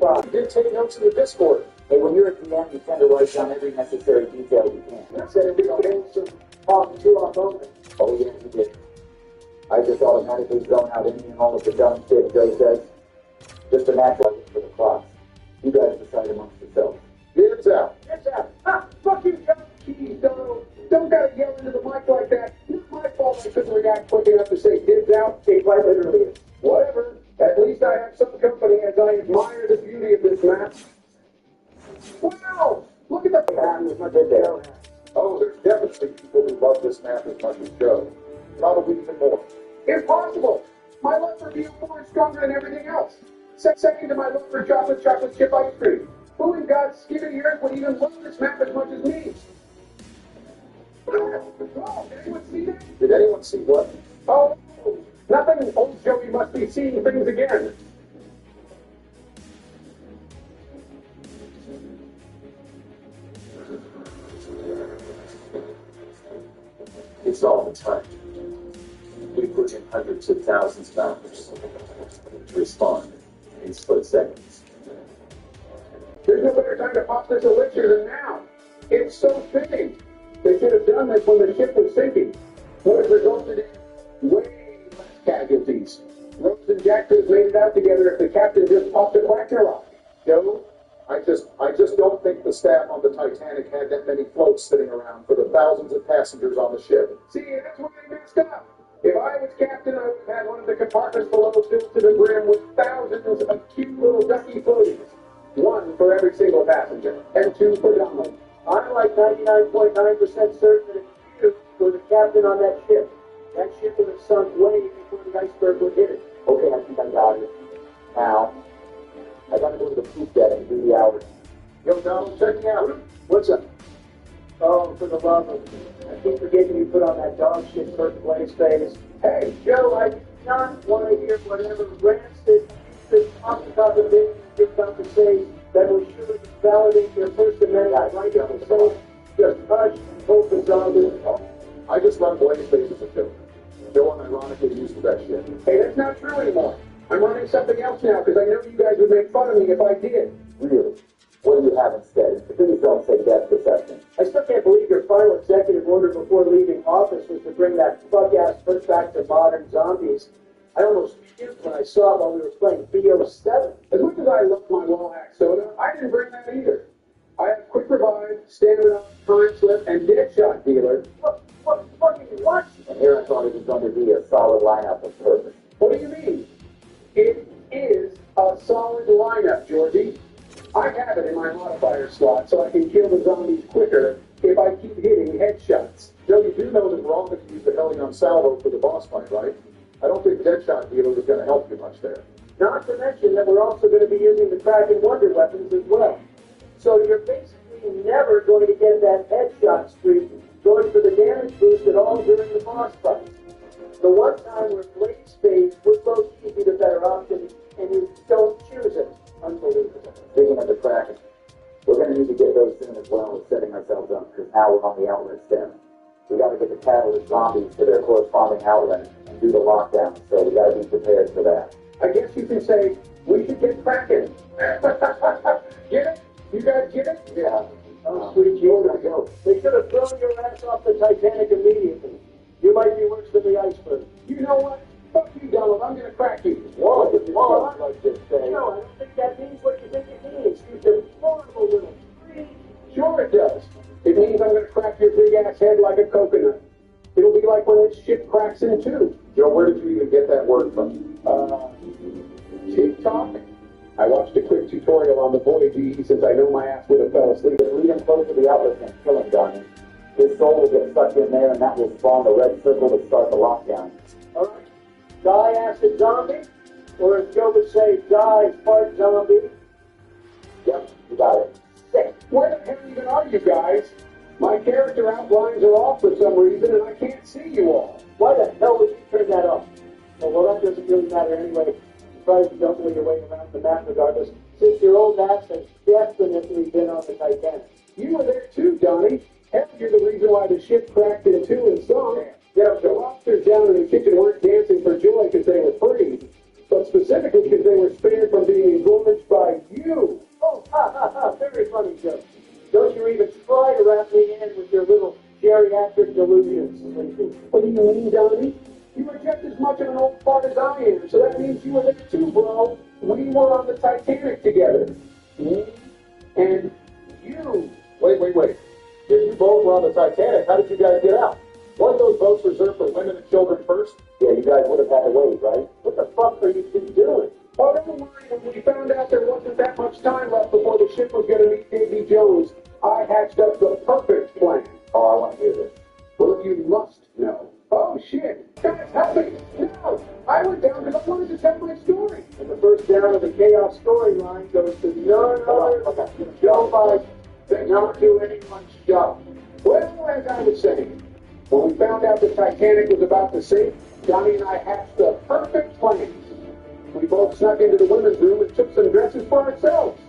spot. You did take notes in the Discord. Hey, when you're at the end, you tend to write down every necessary detail you can. You said we don't hold some talk to our moment. Oh, yeah, you did. I just automatically zone out any and all of the dumb shit Joe says. Just a natural for the clock. You guys decide amongst yourselves. Dibs out. Dibs out. Ah, fuck you, Joe. Jeez, don't gotta yell into the mic like that. It's my fault I couldn't react quick enough to say dibs out. It quite literally is. Whatever. At least I have some company as I admire the beauty of this map. Wow! Look at the pattern as much as Joe has. Oh, there's definitely people who love this map as much as Joe. Probably even more. Impossible! My love for Beelmore is stronger than everything else. Second to my love for chocolate chip ice cream. Who in God's skibbity earth would even love this map as much as me? Oh, did anyone see that? Did anyone see what? Oh, nothing. Old Joey must be seeing things again. It's all the time. We put in hundreds of thousands of hours to respond in split seconds. There's no better time to pop this elixir than now. It's so fitting. They should have done this when the ship was sinking. Would have resulted in way less casualties. Rose and Jack could have made it out together if the captain just popped a quacker lock. Joe, I just don't think the staff on the Titanic had that many floats sitting around for the thousands of passengers on the ship. See, that's where they messed up. If I was captain, I would have had one of the compartments below filled to the brim with thousands of cute little ducky floaties. One for every single passenger, and two for Donald. I'm like 99.9% certain that if you were the captain on that ship would have sunk way before the iceberg would hit it. Okay, I think I got it. Now, I gotta go to the poop deck and do the hours. Yo, Donald, check me out. What's up? Oh, for the love of... I keep forgetting you put on that dog shit Kurt Blaze face. Hey, Joe, I do not want to hear whatever rancid, off the top of it you're about to say that will surely validate your First Amendment right to say, just hush and hope it's all good. I just run Blaze Face as a joke. Joe unironically uses that shit. Hey, that's not true anymore. I'm running something else now because I know you guys would make fun of me if I did. Really? What do you have instead? Please don't say death perception. I still can't believe your final executive order before leaving office was to bring that fuck-ass foot back to modern zombies. I almost puked when I saw it while we were playing BO7. As much as I love my wall-hack soda, I didn't bring that either. I have quick revive, stamina, time slip, and dead shot dealer. What? And here I thought it was going to be a solid lineup of purpose. What do you mean? It is a solid lineup, Georgie. I have it in my modifier slot so I can kill the zombies quicker if I keep hitting headshots. Joe, you do know that we're all going to use the Helion salvo for the boss fight, right? I don't think Deadshot Dealer is going to help you much there. Not to mention that we're also going to be using the Kraken Wonder weapons as well. So you're basically never going to get that headshot streak going for the damage boost at all during the boss fight. The one time where Blaze Face would both be the better option, and you don't choose it. Unbelievable. Speaking of the Kraken, we're going to need to get those soon as well as setting ourselves up, because now we're on the outlet stem. We got to get the catalyst zombies to their corresponding outlet and do the lockdown, so we got to be prepared for that. I guess you can say, we should get Kraken. Get it? You guys get it? Yeah. Oh, sweet Jesus. They should have thrown your ass off the Titanic immediately. You might be worse than the iceberg. You know what? Fuck you, Donald. I'm going to crack you. Whoa, like this thing. No, I don't think that means what you think it means. You deplorable little tree. Sure it does. It means I'm going to crack your big-ass head like a coconut. It'll be like when this ship cracks in two. Joe, where did you even get that word from? TikTok? I watched a quick tutorial on the Void E since I know my ass would have fell asleep. Lead him close to the outlet and kill him, Donnie. His soul will get sucked in there, and that will spawn the red circle to start the lockdown. All right. Die acid zombie? Or as Joe would say, die fart zombie? Yep, you got it. Sick. Where the hell even are you guys? My character outlines are off for some reason, and I can't see you all. Why the hell would you turn that off? Well, that doesn't really matter anyway. Surprised you don't know your way around the map regardless, since your old ass has definitely been on the Titanic. You were there too, Donnie. Hell, you're the reason why the ship cracked in two and sunk. Yeah, the lobsters down in the kitchen weren't dancing for joy because they were free, but specifically because they were spared from being engorged by you. you mean, Donnie? You were just as much of an old fart as I am, so that means you were there too, bro. We were on the Titanic together. Me and you. Wait. If you both were on the Titanic, how did you guys get out? Weren't those boats reserved for women and children first? Yeah, you guys would have had to wait, right? What the fuck are you two doing? Oh, don't worry. When we found out there wasn't that much time left before the ship was going to meet Davy Jones, I hatched up the perfect plan. Oh, I want to hear this. Well, you must know. Oh, shit. Guys, help me. No. I went down because I wanted to tell my story. And the first down of the chaos storyline goes to none other than Joe Biden. Not do anyone's job. Well, as I was saying, when we found out the Titanic was about to sink, Donnie and I hatched the perfect plan. We both snuck into the women's room and took some dresses for ourselves.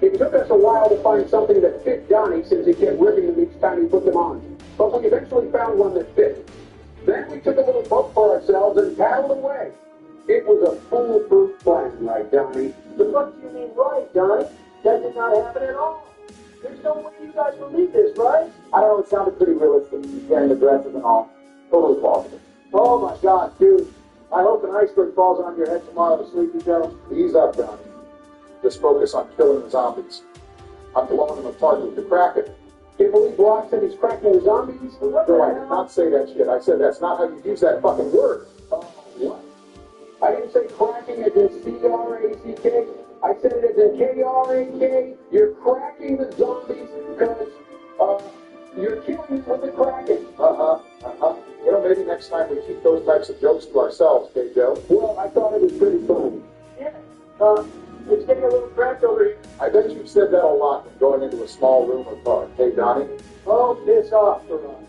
It took us a while to find something that fit Donnie since he kept ripping them each time he put them on. But we eventually found one that fit. Then we took a little boat for ourselves and paddled away. It was a foolproof plan, right, Donnie? But what do you mean right, Donnie? That did not happen at all. There's no way you guys believe this, right? I don't know, it sounded pretty realistic. Carrying the dresses and all. Totally plausible. Oh my God, dude. I hope an iceberg falls on your head tomorrow to sleepy Joe. Ease up, Donnie. Just focus on killing the zombies. I'm blowing them apart with the Kraken. Can't believe Brock said he's cracking the zombies? No, I did not say that shit. I said that's not how you use that fucking word. Oh, what? I didn't say cracking as in C-R-A-C-K. I said it as in K-R-A-K. You're cracking the zombies because, you're killing them with the Kraken. You know, maybe next time we keep those types of jokes to ourselves, okay, Joe? Well, I thought it was pretty funny. Yeah. It's getting a little cracked over here. I bet you've said that a lot when going into a small room or car. Hey, Donnie? Oh, piss off, Ferrari.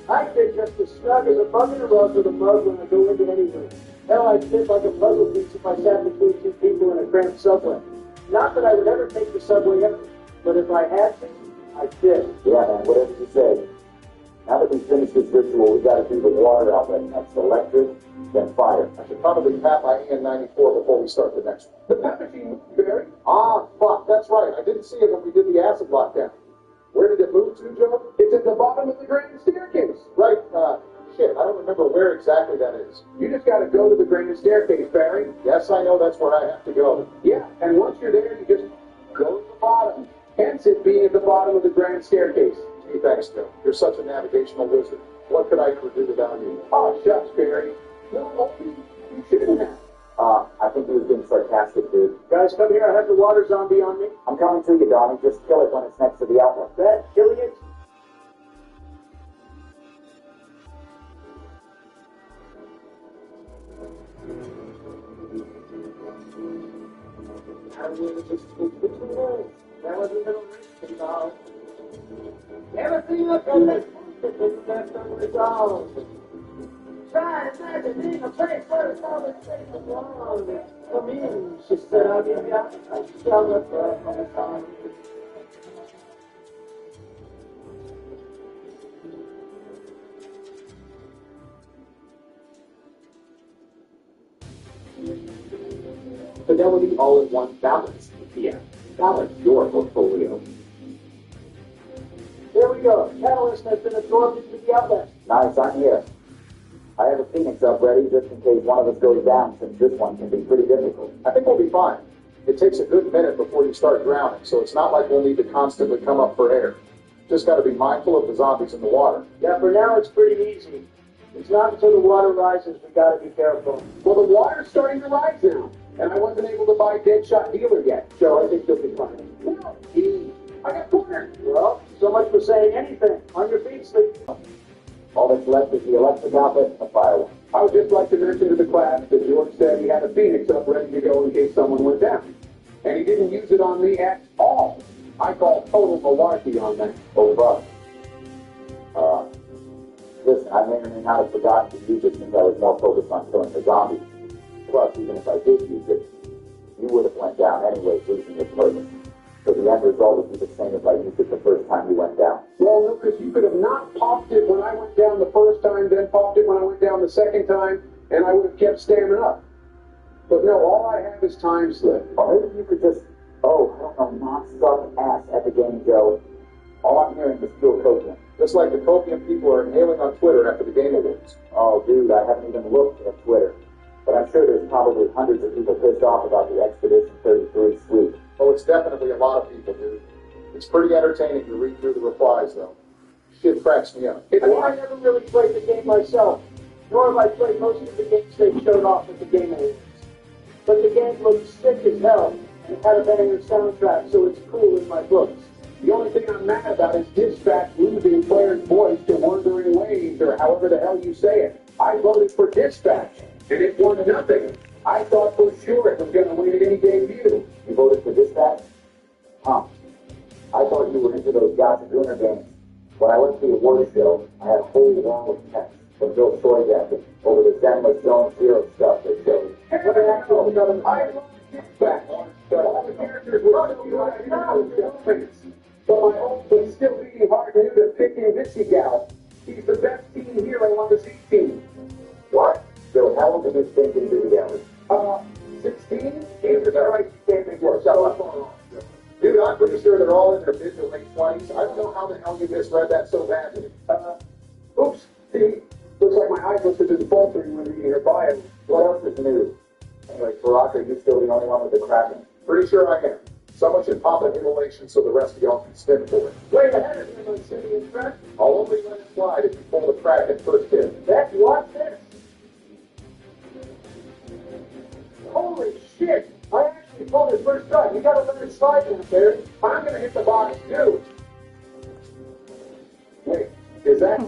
I fit just as snug as a bug in a rug with a mug when I go into any room. Hell, I'd fit like a puzzle piece if I sat between two people in a cramped subway. Not that I would ever take the subway ever, but if I had to, I'd fit. Yeah, man, whatever you say. Now that we've finished this ritual, we've got to do the water outlet next. Electric, then fire. I should probably pat my AN-94 before we start the next one. The pep machine moved, Barry. Ah, fuck, that's right. I didn't see it when we did the acid lockdown. Where did it move to, Joe? It's at the bottom of the grand staircase. Right, shit, I don't remember where exactly that is. You just got to go to the grand staircase, Barry. Yes, I know that's where I have to go. Yeah, and once you're there, you just go to the bottom. Hence it being at the bottom of the grand staircase. Gee, thanks, Joe. You're such a navigational wizard. What could I ever do without you? Oh, shucks, Barry. No, you shouldn't have. I think he was being sarcastic, dude. Guys, come here. I have the water zombie on me. I'm coming to you, Donnie. Just kill it when it's next to the outlet. That killing it? I will just speak the truth. There was a little risk involved. Everything looked like it left unresolved. Try imagining a place where it's always safe and warm. Come in, she said, I'll give you a shelter from the sun. Fidelity All-in-One Balance ETF. Balance your portfolio. There we go. Catalyst has been absorbed into the outlet. Nice, I'm here. I have a Phoenix up ready just in case one of us goes down, since this one can be pretty difficult. I think we'll be fine. It takes a good minute before you start drowning, so it's not like we'll need to constantly come up for air. Just got to be mindful of the zombies in the water. Yeah, for now it's pretty easy. It's not until the water rises we gotta be careful. Well, the water's starting to rise now, and I wasn't able to buy Deadshot Dealer yet, so I think you'll be fine. Well, I got cornered. Well, so much for saying anything. On your feet, sleep. All that's left is the electric outlet and the fire one. I would just like to mention to the class that George said he had a Phoenix up ready to go in case someone went down. And he didn't use it on me at all. I call total malarkey on that. Oh, fuck. Listen, I may or may not have forgotten to use it since I was more focused on killing the zombies. Plus, even if I did use it, you would have went down anyway, losing your purpose. So the end result would be the same if I used it the first time you went down. Well, no, because you could have not popped it when I went down the first time, then popped it when I went down the second time, and I would have kept standing up. But no, all I have is time slip. Or maybe you could just, I don't know, not suck ass at the game, Joe. All I'm hearing is pure cocaine. Just like the copium people are inhaling on Twitter after the Game Awards. Oh, dude, I haven't even looked at Twitter. But I'm sure there's probably hundreds of people pissed off about the Expedition 33 sweep. Oh, it's definitely a lot of people, dude. It's pretty entertaining to read through the replies, though. Shit cracks me up. I never really played the game myself, nor have I played most of the games they showed off at the Game Awards. But the game looked sick as hell and had a banger soundtrack, so it's cool in my books. The only thing I'm mad about is Dispatch losing players' voice to Wandering Waves, or however the hell you say it. I voted for Dispatch, and it won nothing. I thought for sure it was going to win at any debut. You voted for Dispatch? Huh. I thought you were into those Gotcha Gooner games. When I went to the award show, I had a whole wall of text from Bill Soygacker over the Zenless Zone Zero stuff they showed. I love Dispatch, but all the characters were so good. But my old but still beating heart knew to pick in Vissy Gal. He's the best team hero on the Z team. What? So how old do you think in Vissy Gal is? 16? Is that right? You can't make work. Dude, I'm pretty sure they're all in their mid to late 20s. I don't know how the hell you misread that so badly. Oops. See, looks like my eyes must have been faltering when reading her bio. What else is new? Anyway, Barack, are you still the only one with the Kraken? Pretty sure I am. Someone should pop an immolation so the rest of y'all can spin for it. Wait ahead of him on City and Trent. I'll only let it slide if you pull the Kraken first hit. Beck, watch this. Holy shit! I actually pulled it first time. You gotta let it slide in there. I'm going to hit the box, too. Wait, is that...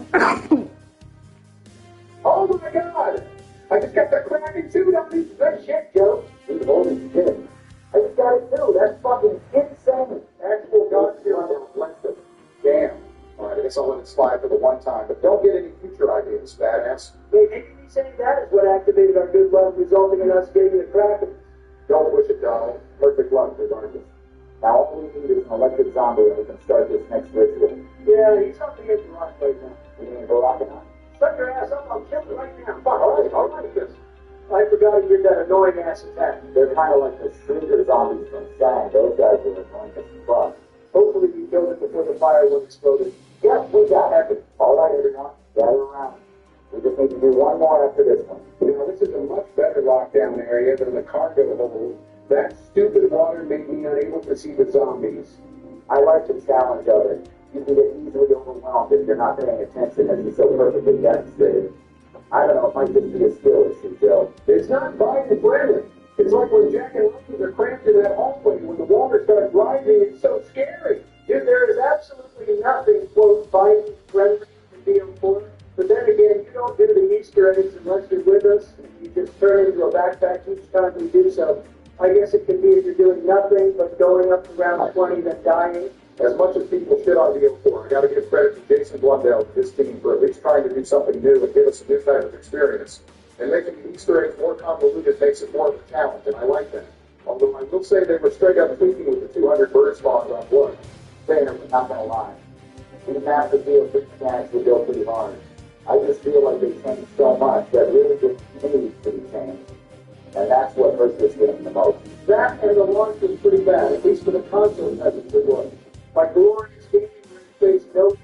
Oh, my God! I just got the Kraken suit on me. Good shit, Joe. Dude, holy shit. I just got it too. That's fucking insane. Actual Godzilla reflexive. Damn. Alright, I guess I'll let it slide for the one time, but don't get any future ideas, badass. Hey, maybe me saying that is what activated our good luck, resulting in us getting the Kraken. Don't push it, Donald. Perfect luck, regardless. Now all we need is an electric zombie and we can start this next ritual. Yeah, he's on the edge of rock right now. You mean Barack and I? Shut your ass up, I'll kill you right now. Fuck, All right, this. I forgot he did that annoying ass attack. They're kind of like the Shrieker zombies from Shang. Those guys are annoying as fuck. Hopefully we killed it before the firewood exploded. Yep, we got it. All right, everyone. Gather around. We just need to do one more after this one. You know, this is a much better lockdown area than the cargo hold. That stupid water made me unable to see the zombies. I like the challenge of it. You can get easily overwhelmed if you're not paying attention, as you so perfectly demonstrated. I don't know, it might just be a skill issue, Joe. It's not fighting friendly. It's like when Jack and Rose are cramped in that hallway. When the water starts rising, it's so scary. Dude, there is absolutely nothing, quote, fighting friendly in DM4. But then again, you don't do the Easter eggs unless you're with us. You just turn into a backpack each time we do so. I guess it could be if you're doing nothing but going up to round 20 then dying. As much as people shit on DM4, I gotta give credit to Jason Blundell and his team for at least trying to do something new and give us a new type of experience. And making the Easter eggs more convoluted makes it more of a challenge, and I like that. Although I will say they were straight up tweaking with the 200 bird spawns on blood. Fair, but not gonna lie. These master field mechanics were built pretty hard. I just feel like they changed so much that really didn't need to be changed. And that's what hurts this game the most. That and the launch was pretty bad, at least for the console peasants it was. My glorious gaming interface no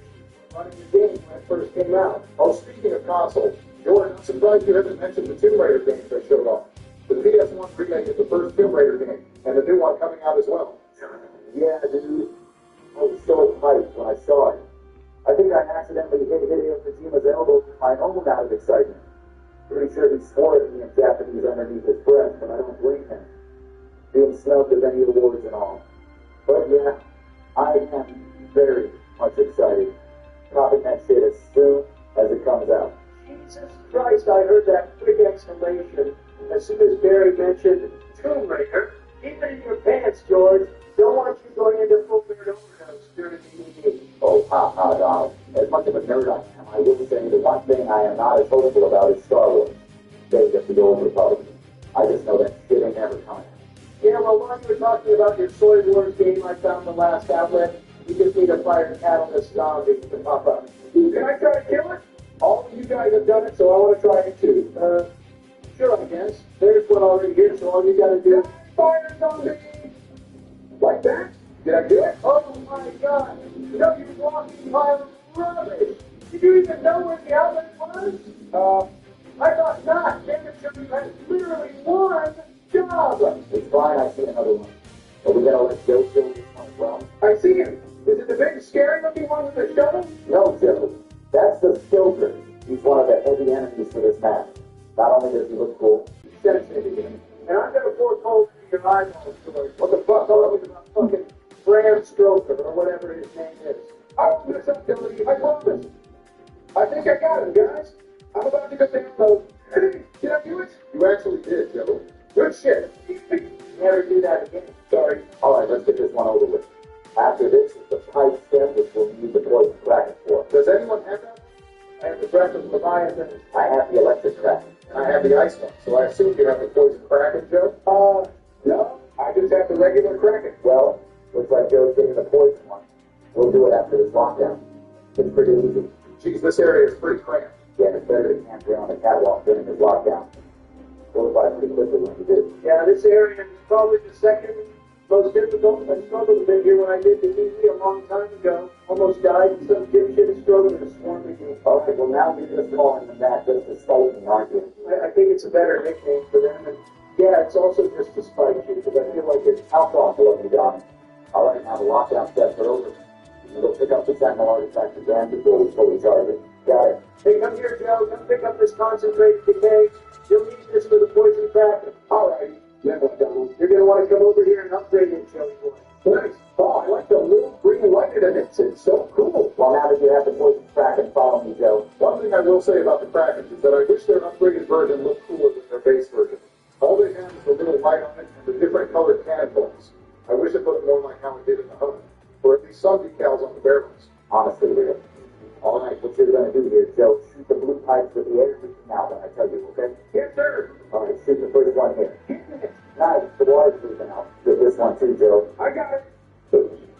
running the game when it first came out. Oh, speaking of consoles, Jordan, I'm surprised you haven't mentioned the Tomb Raider games they showed off. The PS1 remake is the first Tomb Raider game, and the new one coming out as well. Yeah, dude. I was so hyped when I saw it. I think I accidentally hit Hideo Kojima's elbow with my own out of excitement. Pretty sure he swore at me in Japanese underneath his breath, but I don't blame him. Being snubbed of any awards and all. But yeah, I am very much excited. Popping that shit as soon as it comes out. Jesus Christ, I heard that quick exclamation as soon as Barry mentioned Tomb Raider. Keep it in your pants, George. Don't want you going into full beard overdose during the ED. Oh, Donald. As much of a nerd I am, I will say the one thing I am not as hopeful about is Star Wars. Days of the Old Republic. I just know that shit ain't never coming. Yeah, well, while you were talking about your Soy Wars game I found the last outlet, you just need a fire catalyst zombie to pop up. Can I try to kill it? All of you guys have done it, so I want to try it too. Sure, I guess. There's one already here, so all you gotta do... Fire zombie! Like that? Did I do it? Oh my God! No, you're walking pile of rubbish! Did you even know where the outlet was? I thought not. Damn it, Joe, you had literally one job. It's fine, I see another one. Are we gonna let Joe kill this one as well? I see him. Is it the big, scary-looking one with the shovel? No, Joe. That's the Skilker. He's one of the heavy enemies for this match. Not only does he look cool, he's sensitive. And I'm going to pour cold into your eyeballs, George. What the fuck? Tell me about fucking Bram Stoker or whatever his name is. I'll do something, I promise. I think I got him, guys. I'm about to go down those. Did I do it? You actually did, Joe. Good shit. Never do that again. Sorry. all right, let's get this one over with. After this is the pipe step, which we'll need the poison cracker for. Does anyone have that? I have the breath of Leviathan. I have the electric cracker. And I have the ice one, so I assume you have the poison kraken, Joe? No. I just have the regular Kraken. Well, looks like Joe's getting the poison one. We'll do it after this lockdown. It's pretty easy. Geez, this area is pretty cramped. Yeah, it's better to camp here on the catwalk during this lockdown. Goes by pretty quickly when you do. Yeah, this area is probably the second most difficult. I struggled a bit here when I did the TV a long time ago. Almost died in some dipshit struggle to swarm me. Okay, well now you're just calling them that just to spite me, aren't you? I think it's a better nickname for them. And yeah, it's also just to spite you because I feel like it's How thoughtful of you, Don. All right, now the lockdown steps are over. You go pick up the Sentinel artifact again before we fully charge it. Got it. Hey, come here, Joe. Come pick up this concentrated decay. You'll need this for the poison cracker. All right. Never done. You're going to want to come over here and upgrade it, Joey boy. Nice. Oh, I like the little green light in it. It's so cool. Well, now that you have the poison kraken, follow me, Joe. One thing I will say about the Kraken is that I wish their upgraded version looked cooler than their base version. All they have is the little light on it and the different colored cannonballs. I wish it looked more like how it did in the Hub, or at least some decals on the barrels. Honestly, real. All right, what you're going to do here, Joe, shoot the blue pipes with the air leaking out when I tell you, okay? Yes, sir. All right, shoot the first one here. Nice, the water's leaking out. Shoot this one too, Joe. I got it.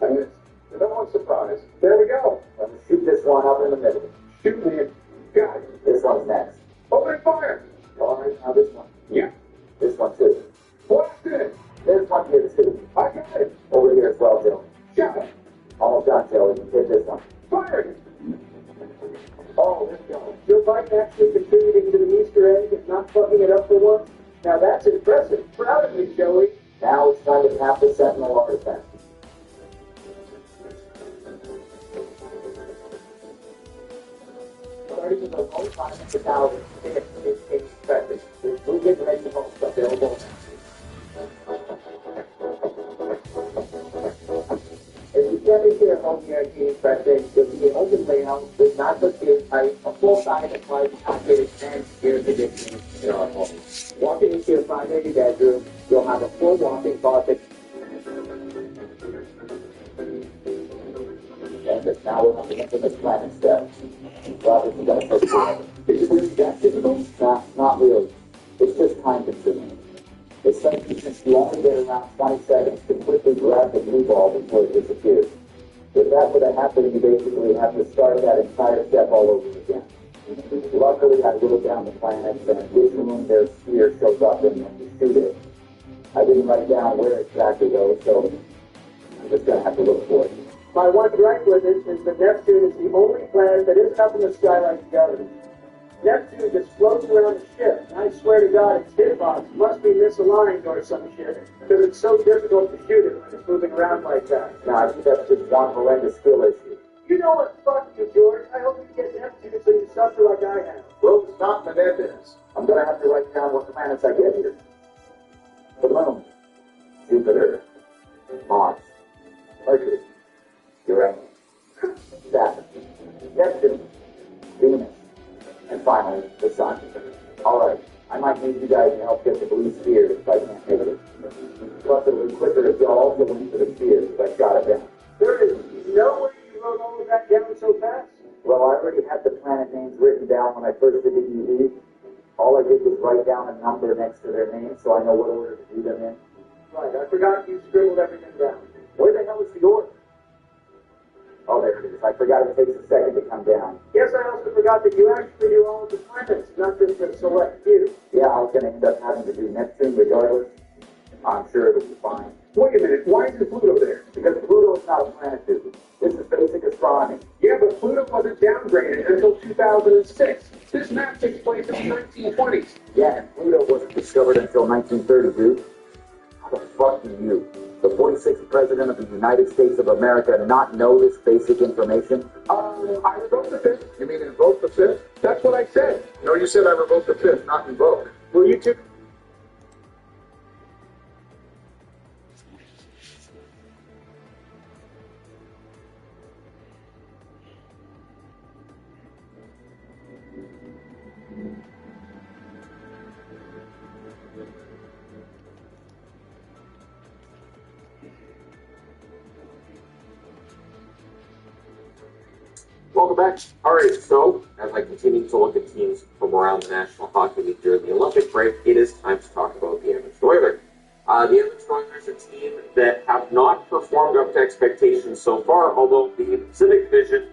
I missed. To no one's surprise. There we go. Let me shoot this one up in the middle. Shoot me. Got it. This one's next. Open fire. All right, now this one. Yeah. This one too. Blast it. This one here too. I got it. Over here as well, Joe. Shot it. Almost done, Joe. You can hit this one. Fire it. Oh, there you go. Joe Biden actually contributing to the Easter egg and not fucking it up for once. Now that's impressive. Proud of you, Joey. Now it's time to tap the Sentinel artifact. Starting with the most $500,000 in expected. We'll get ready to most available. If you step into your home guarantee expression, you'll see an open layout with not just gear type, a full-size applied package, and air conditioning in our home. Walking into your primary bedroom, you'll have a full walk-in closet. And it's now we're moving into the planning step. Well, this is going to take forever. Is it really that difficult? Nah, not really. It's just time-consuming. It's something since you only get around 20 seconds to quickly grab the blue ball before it disappears. If that were to happen, you basically have to start that entire step all over again. Luckily, I wrote down the planets and which room their sphere shows up in when you shoot it. I didn't write down where exactly though, so I'm just going to have to look for it. My one gripe with it is that Neptune is the only planet that isn't up in the sky like the others. Neptune just floats around the ship, and I swear to God its hitbox must be misaligned or some shit, because it's so difficult to shoot it when it's moving around like that. Now, I think that's just one horrendous skill issue. You know what? Fuck you, George. I hope you get Neptune so you suffer like I have. Well, it's not Menendez. I'm going to have to write down what planets I get here. The Moon, Jupiter, Mars, Mercury, Uranus, Saturn, Neptune, Venus, and finally, the Sun. All right, I might need you guys to help get the blue sphere if I can't make it. Plus, it would be quicker if y'all also went to the sphere if I shot it down. There is no way you wrote all of that down so fast. Well, I already had the planet names written down when I first did the EV. All I did was write down a number next to their name so I know what order to do them in. Right, I forgot you scribbled everything down. Where the hell is the order? Oh, there it is. I forgot it takes a second to come down. Yes, I also forgot that you actually do all of the planets, not just the select few. Yeah, I was going to end up having to do Neptune regardless. I'm sure it'll be fine. Wait a minute. Why is Pluto there? Because Pluto is not a planet, dude. This is basic astronomy. Yeah, but Pluto wasn't downgraded until 2006. This map takes place in the 1920s. Yeah, and Pluto wasn't discovered until 1930, dude. How the fuck do you, the 46th President of the United States of America, not know this basic information? I revoked the 5th. You mean invoke the fifth? That's what I said. No, you said I revoked the fifth, not invoke. Will you two... Welcome back. All right, so as I continue to look at teams from around the National Hockey League during the Olympic break, it is time to talk about the Edmonton Oilers. The Edmonton Oilers are a team that have not performed up to expectations so far, although the Pacific Division,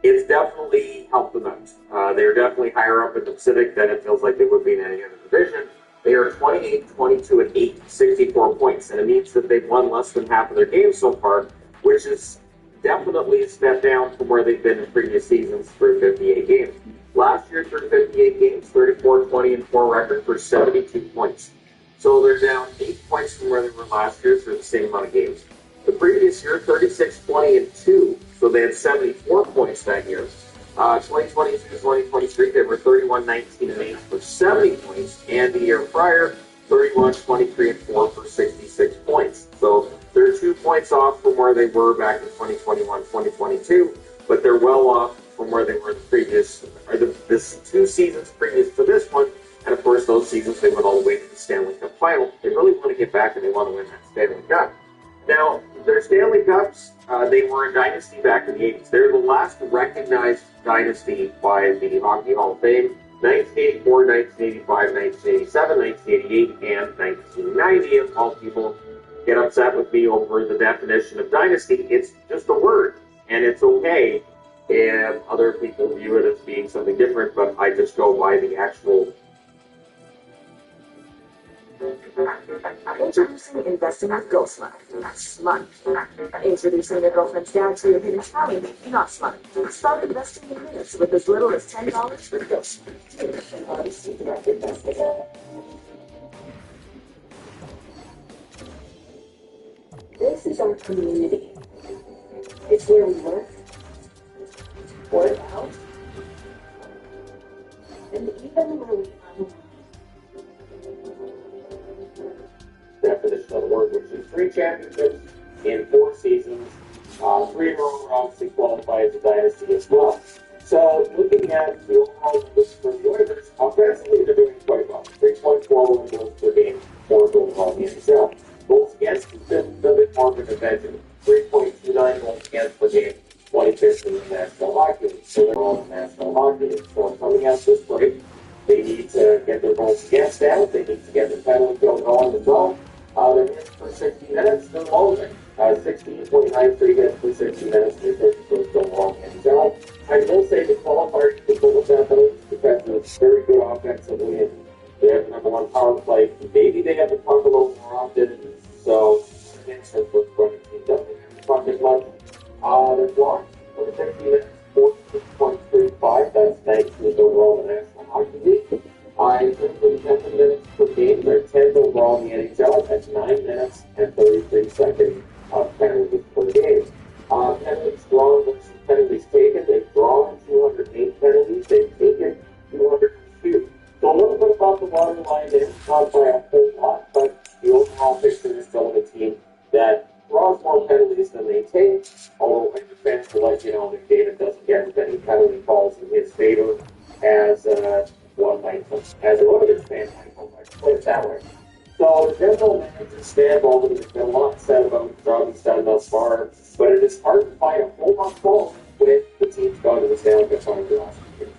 it's definitely helped them out. They're definitely higher up in the Pacific than it feels like they would be in any other division. They are 28, 22, and 8, 64 points, and it means that they've won less than half of their games so far, which is definitely a step down from where they've been in previous seasons through 58 games. Last year, through 58 games, 34, 20, and 4 record for 72 points. So they're down 8 points from where they were last year through the same amount of games. The previous year, 36, 20, and 2, so they had 74 points that year. 2022, 2023, they were 31, 19, and 8 for 70 points, and the year prior, 31, 23, and 4 for 66 points. So they're 2 points off from where they were back in 2021, 2022, but they're well off from where they were in the previous, or this 2 seasons previous to this one. And of course, those seasons they went all the way to the Stanley Cup final. They really want to get back and they want to win that Stanley Cup. Now, their Stanley Cups, they were a dynasty back in the 80s. They're the last recognized dynasty by the Hockey Hall of Fame. 1984, 1985, 1987, 1988, and 1990. And all people get upset with me over the definition of dynasty. It's just a word, and it's okay if other people view it as being something different, but I just go by the actual. Introducing investing with Go Smart. Smart. Introducing your girlfriend's dad to your hidden talent. Not smart. Start investing in minutes with as little as $10 with Go Smart. This is our community. It's where we work, out, and even where we unwind. Definition of the word, which is 3 championships in 4 seasons. 3 in a row were obviously qualified as a dynasty as well. So looking at the overall numbers for the Oilers, offensively they're doing quite well. 3.41 goals per game, 4 overall in the NHL. Goals against has been a bit more of an advantage. 3.29 goals against per game, 25th in the National Hockey League. So they're all in the National Hockey League. So coming out this break, they need to get their goals against down. They need to get their penalty kill going as well. Their hits per 60 minutes, they're low there. 16.93 hits per 60 minutes, they're 31st overall in the NHL. I will say the qualifier to pull that though, because it's very good offensively. They have the number 1 power play. Maybe they have to puck a little more often. So, against their first running team doesn't have to puck as much. They're blocked for 60 minutes, 14.35. That's 19th overall in the National Hockey League. In terms of 10 minutes per game, they're 10th overall in the NHL. That's 9 minutes and 33 seconds of penalties per game. Penalties drawn versus penalties taken. They've drawn 208 penalties. They've taken 202. So a little bit about the bottom line there, not by a whole lot, but the overall picture is still of a team that draws more penalties than they take. Although I defense will let you know that David doesn't get as many penalty calls in his favor as as a Oilers fan, I put it that way. So the general manager, Stan Baldwin, there's been a lot said about the job he's done thus far, but it is hard to find a whole lot of fault with the team's gone to the Stanley Cup final the last year.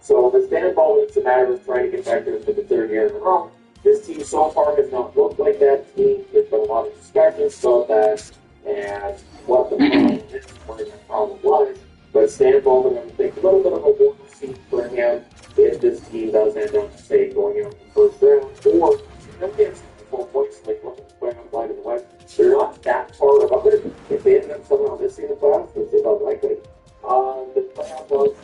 So the Stan Baldwin, it's a matter of trying to get back there for the 3rd year in a row. This team so far has not looked like that team. There's been a lot of discussions about that and what the problem is, where the problem lies. But Stan Baldwin, I think a little bit of a warm seat for him if this team does end up, say, going out in the first round, or if they have 64 points, like going up line in the West, they're not that far above it. If they end up somehow missing the playoffs, which is unlikely, the playoff odds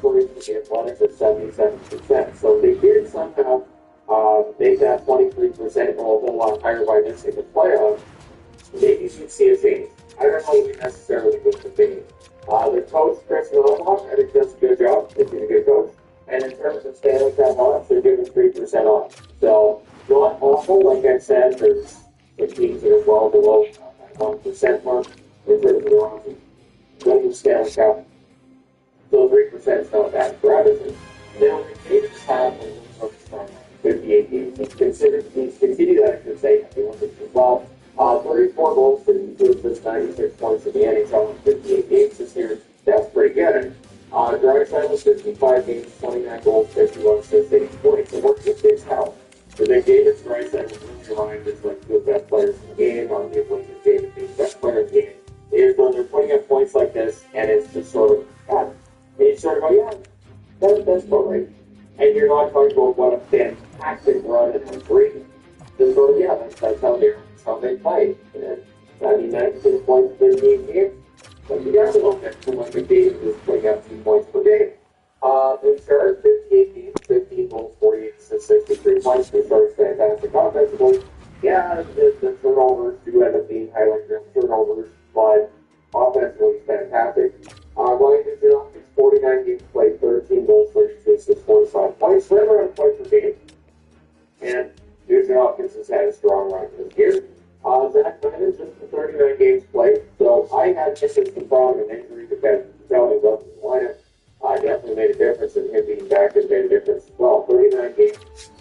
I don't know if we necessarily with the thing. The coach, Chris Millhoff, I think does a good job. He's a good coach. And in terms of Stanley Cup odds, they're giving 3% off. So, not awful. Like I said, there's the teams that are well below that 1% mark in terms of the odds of winning Stanley Cup. So 3% is not bad for Edmonton. Now, the Canadians have a little strong 58 games. He's continued that, I should say, at the Olympics as well. 34 goals, 52 assists, 96 points in the NHL in 58 games this year. That's pretty good. Draisaitl 55 games, 29 goals, 51 assists, 80 points. And what gives his help? The McDavid, Draisaitl, really aligned as like the best players in the game, arguably McDavid being the best player in the game, is when they're putting up points like this, and it's just sort of, it's sort of, oh yeah, that's about right. And you're not talking about what a fantastic run and a great. Just sort of, yeah, that's how they play. And 96 points, 13 games. But you guys a little bit from what McDavid is putting up 2 points per game. Bouchard, 58 games, 15 goals, 48 assists, 63 points. Bouchard's fantastic offensively. Yeah, the turnovers do end up being highlight reel turnovers, but offensively he's fantastic. Ryan Bouchard, 49 games played, 13 goals, 32 assists, 45 points, right around point per game. And Nugent Hopkins has had a strong run this year. Zach Bennett just for 39 games played, so I had some problem in injury defense. Tell me about the lineup. Definitely made a difference, and him being back has made a difference as well. 39 games,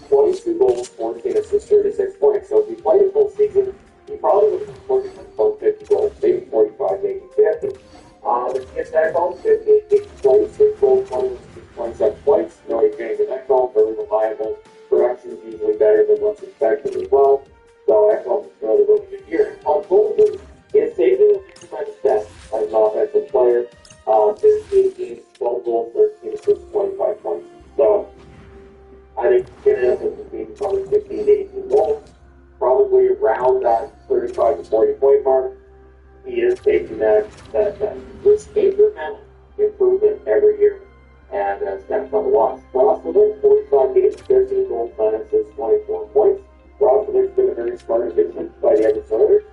22 goals, 14 assists, 36 points. So if he played a full season, he probably would have been working with about 50 goals, maybe 45, maybe 50. The Stackholm, 58 games played, 6 goals, 21 points, 7 points. No exchange in Ekholm, very reliable. Production is usually better than what's expected as well. So Ekholm is really, really good year. On goaltending, it's taken a tremendous step as an offensive player. 15 games, 12 goals, 13 assists, 25 points. So I think Canada is between probably 15 to 18 goals, probably around that 35 to 40 point mark. He is taking that with incremental improvement every year, and that's fun to watch. Ross Levin, 45 games, 13 goals, 9 assists, 24 points. Ross Levin's been a very smart addition by the Edmonton Oilers.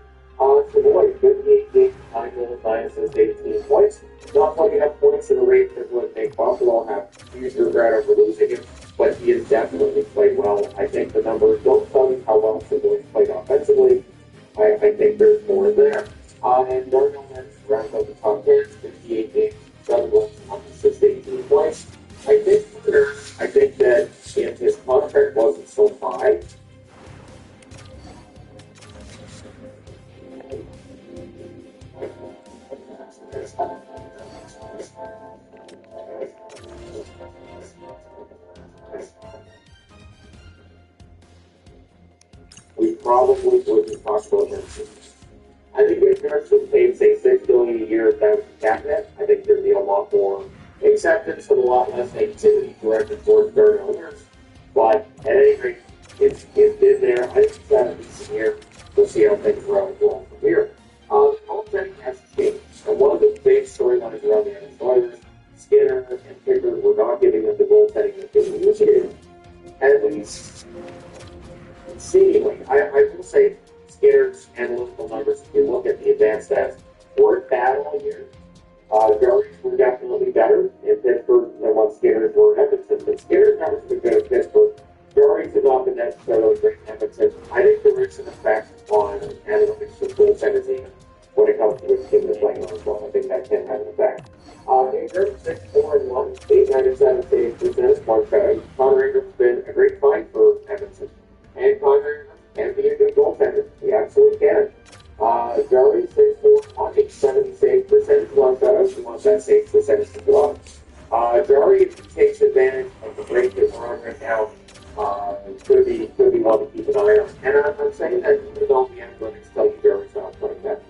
Savoy, 58 games, 9 goals, 9 assists, 18 points. Not playing enough points in the rate that would make Buffalo have huge regret over losing him, but he has definitely played well. I think the numbers don't tell me how well Savoy's played offensively. I think there's more there. And Darnell Nance rounds out the top 10, 58 games, 7 goals, 1 assist, 18 points. I think that if his contract wasn't so high, we probably wouldn't talk about him. I think if Nurse was paid, say, $6 billion a year without cap net, I think there'd be a lot more acceptance and a lot less activity directed towards Darnell Nurse. But at any rate, it's been there. I think it's had a decent year. We'll see how things are going from here. The goaltending has changed. And one of the big storylines around the NHL Oilers, Skinner and Pickard were not giving them the goaltending that they needed. At least, seemingly, I will say, Skinner's analytical numbers, if you look at the advanced stats, weren't bad all year. Jari's were definitely better in Pittsburgh than what Skinner's were in Edmonton. But Skinner's numbers have been good in Pittsburgh. Jari's have not been necessarily great in Edmonton. I think there is an effect on analytics with goaltenders even when it comes to a team that's playing on as well. I think that can have an effect. Ingram, 6-4-1, 897 save percentage, Connor Ingram's been a great find for Edmonton. And Connor Ingram can be a good goaltender. He absolutely can. Jari, 6-4-1, 870 save percentage, one shutout. He wants that save percentage to go up. Jari takes advantage of the break that we're on right now. Could be one to keep an eye on. And I'm saying that even though the analytics tell you Jari's not playing that.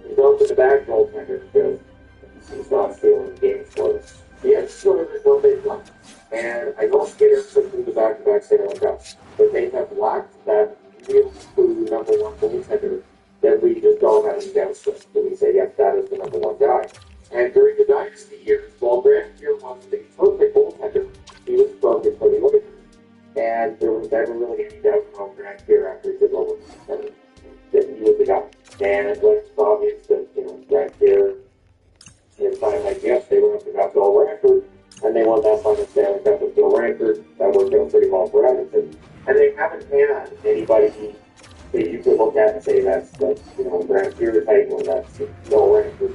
He's also the back goaltender because he's not stealing games for us. The Edmonton Oilers one big one. And I know Skinner took through the back-to-back Stanley Cups, but they have lacked that real true number one goaltender that we just don't have any downstream. So we say, yes, that is the number one guy. And during the Dynasty years, while Grant Gear was the perfect goaltender, he was perfect for the Oilers. And there was never really any doubt about Grant Gear after he took over that he was the guy. And it was obvious that,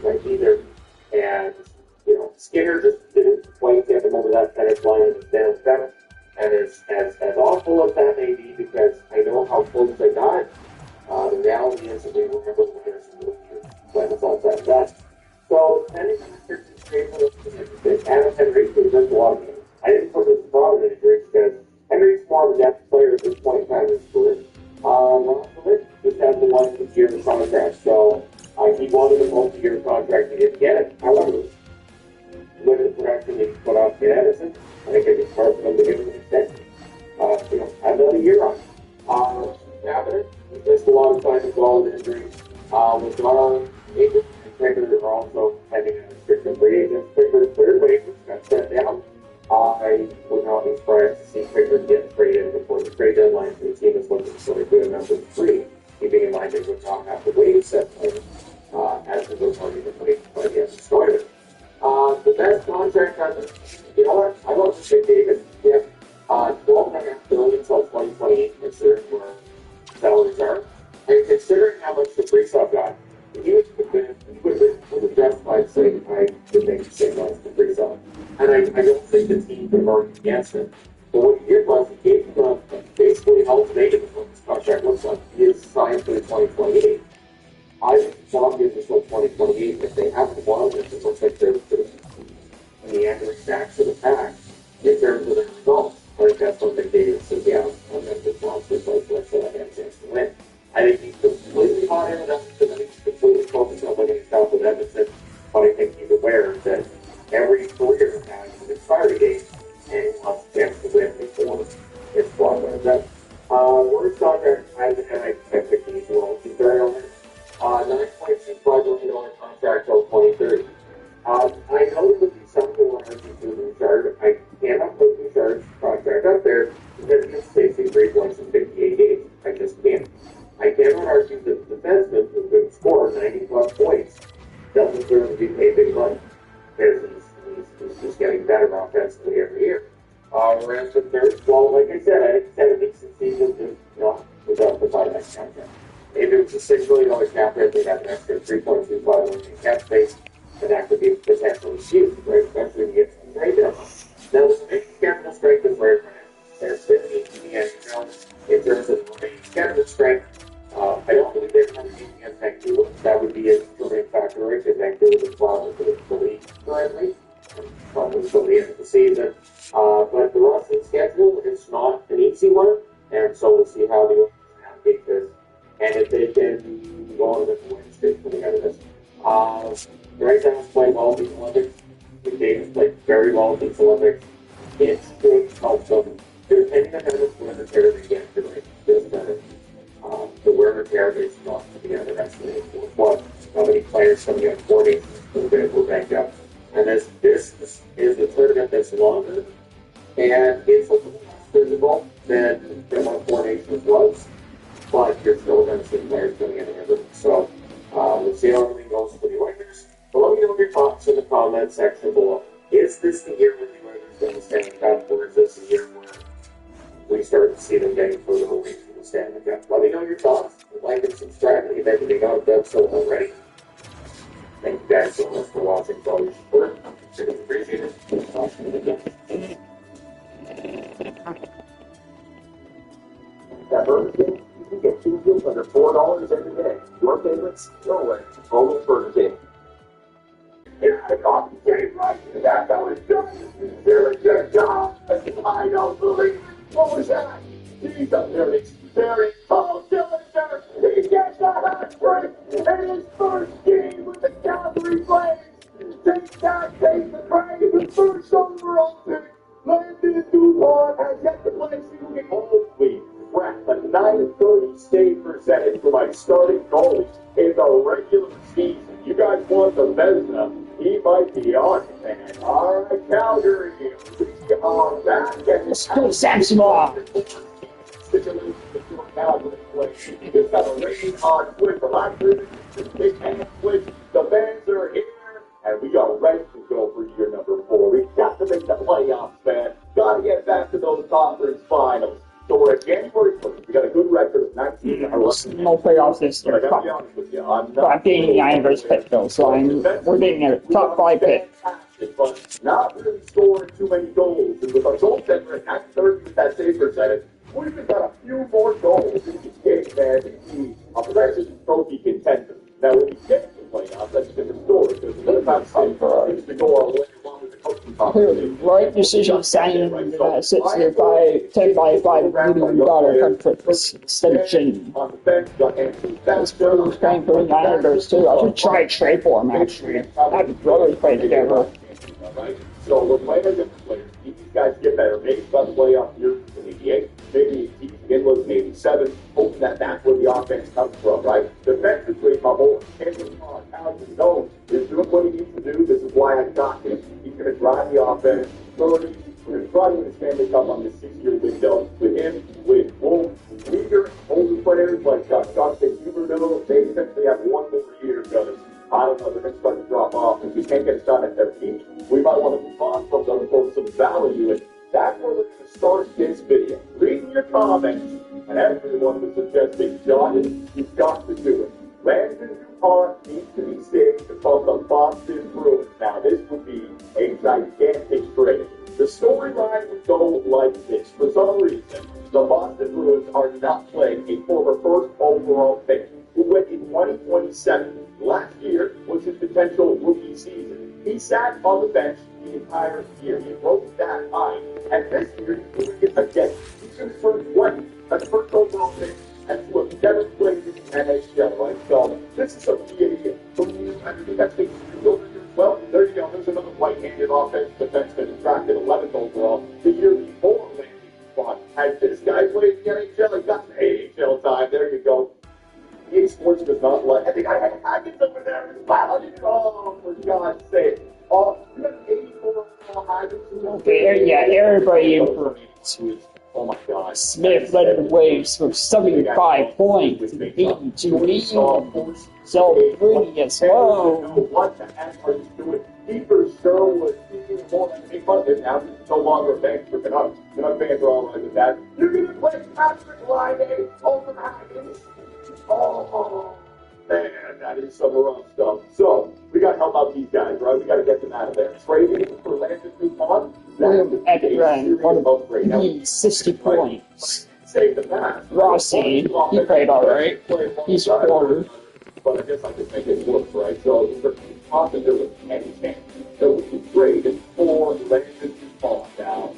right either. And, you know, Skinner just didn't quite get him over that finish line in his down stretch. And as awful as that may be, because I know how close they got, the reality is that we remember the winners and losers when it's all said and done. So, depending on the circumstances, Adam Henry could have a lot of games. I didn't put this problem in Henry because Henry's more of a depth player at this point in time in his career. Just has the 1 year contract, so he wanted a multi-year contract. He didn't get it. However, with the production that he put off in Edison, I think it's hard for them to give him an extension. Another year on. Cabinet, he missed a lot of time as well with injuries. With Don, Aiken, and Pickard are also heading in restricted free agents. Pickard's third waivers got sent down. I would not be surprised to see Pickard get traded before the trade deadline for the team is looking sort of good number 3, keeping in mind they would not have to waive set players as the good party to play by the end of the story. The best contract you know what? I love to David. Yeah. $12.5 billion until 2028, considering where salaries are. And considering how much the Kaprizov got, he would have justified saying I would make the same money as Kaprizov. And I don't think the team could have argued against it. But what he did was he gave him basically ultimatum what this contract looks like. He is signed for the 2028. I think John gives us till 2028. If they haven't won this, it looks like they're in the end of the stacks of the pack in terms of the results. I think that's something David says, yeah, and then the monster plays with so I have a chance to win. I think he's completely bought into Edmonton. I think he's completely focused on winning himself with Edmonton. But I think he's aware that every career has an expiry date and he wants a chance to win before it's blocked by that. Worst contract, I think he's well. He's very over. $9.25 million contract till 2030. I know there would be some who want to do Bouchard. I cannot put Bouchard's contract up there because he's facing 3 points in 58 games. I just can't. I cannot argue that the defenseman who could score 90 plus points doesn't deserve to be paid big money because he's just getting better offensively every year. Whereas the third, well, like I said, I think 7 decent seasons is not without the next contract. If it was a $6 million cap hit, they'd have an extra $3.25 million in cap space. And that could be potentially huge, right? Especially when you get some trade deadline. Now, the remaining capital strength is right now. There's 15 in the NHL in terms of the remaining capital strength. I don't believe they're going to be against Vancouver. That would be a determining factor, right? Because Vancouver is probably the league currently, probably until the end of the season. But the rest of the schedule is not an easy one, and so we'll see how the Oilers navigate this, and if they can go on with the win streak coming out of this. Right now, playing well in the Olympics. The Davis played very well in the Olympics. It should help them. Depending on how much wear and tear they get tonight, feels better. The wear and tear is not to be underestimated. What? How many players coming out 40 will rank up? And this is the tournament that's longer, and it's a little less visible than what Four Nations was, but you're still going to see players coming in and out. So we'll see how everything goes for the Oilers. But let me know your thoughts in the comment section below. Is this the year when the Oilers going to stand up, or is this the year where we start to see them getting further away from the Stanley Cup? Let me know your thoughts. Like and subscribe if you haven't done so already. Thank you guys so much for watching. For all your support. I appreciate it. Talk to you again. At Burger King, you can get 2 deals under $4 every day. Your favorites, your way. Only Burger King. It's the coffee game right. That's how it's done. There is your job. I don't believe it. What was that? He's a very tall cylinder. He gets a hat trick in his first game with the Calgary Flames. Take that, take the praise. The first overall pick. Landon Dupont has yet to play a single game. Holy crap, a 930 save percentage for my starting goalie in the regular season. You guys want the Vezina? He might be on it, man. All right, Calgary, we are back. Let's go, Sam Small. Situation for Calgary play. Just got a rain on Twitter. The last big hand switch. The fans are here, and we are ready to go for year number 4. We got to make the playoffs, man. Got to get back to those conference finals. So we're at January 1st. We got a good record of 19. No playoffs this year. But I got to be honest with you. I'm Well, I'm beating the Islanders pick though, so we're getting a top 5 pick. But not really scoring too many goals. And with our goaltender at 30 with that save percentage, we've got a few more goals in this game, man, to be a President's Trophy contender. Now, when we get to the playoffs, that's a different story, because we're about to go all the way along with the coaching competition. Right decision signing 6 by 10 by 5 $1 contracts instead of Jim. On the bench, got Anthony That's Bruce playing for the Islanders too. I should try trade for him actually. I'd really play together. Right? So we're playing against players. These guys get better. Maybe it's about the playoff year in 88. Maybe it's again was in 87. Hoping that that's where the offense comes from, right? Defensively, my boy, Henry Alex knows is doing what he needs to do. This is why I got him. He's going to drive the offense. We're going to try to win the Stanley Cup on this 6-year window with him, with Wolf, leader, older players like Jonathan Huberdeau. They essentially have one more year because I don't know, they're going to start to drop off. If we can't get a shot at their team, we might want to move on from them for some value. And that's where we're going to start this video. Reading your comments, and everyone was suggesting, John, you've got to do it. Landon DuPont needs to be saved because the Boston Bruins. Now, this would be a gigantic trade. The storyline would go like this. For some reason, the Boston Bruins are not playing a former first overall pick who went in 2027. Last year was his potential rookie season. He sat on the bench the entire year. He broke that high. And this year, he's doing it again. He's going to turn 20. That's first overall pick. And to have never played in the NHL, right? So this is a idiot. I think that's the well, there you go. There's another right-handed offensive defenseman who drafted 11th overall the year before Landon DuPont. Had this guy played in the NHL? He got some AHL time. There you go. EA Sports does not like. I think I had Haggins over there as well. Oh, for God's sake. Oh, you have 84 Haggins. Okay, yeah, everybody in for oh my God. Smith led the Waves for 75 points and 82 leads. So pretty as well. What the heck are you doing? He for sure was thinking more than big fun. Now he's no longer a fan. We're not fans are all right with that. You're going to play Patrick Laine over Haggins. Oh, man, that is some rough stuff. So, we got to help out these guys, right? We got to get them out of there. Trading for Landon DuPont. Eddie Ryan, one of the 60 points. Save the pass. Rossi, he played alright. He's forward. But I guess I could make it work, right? So, there's a possibility, any chance, that we could trade for Landon DuPont now.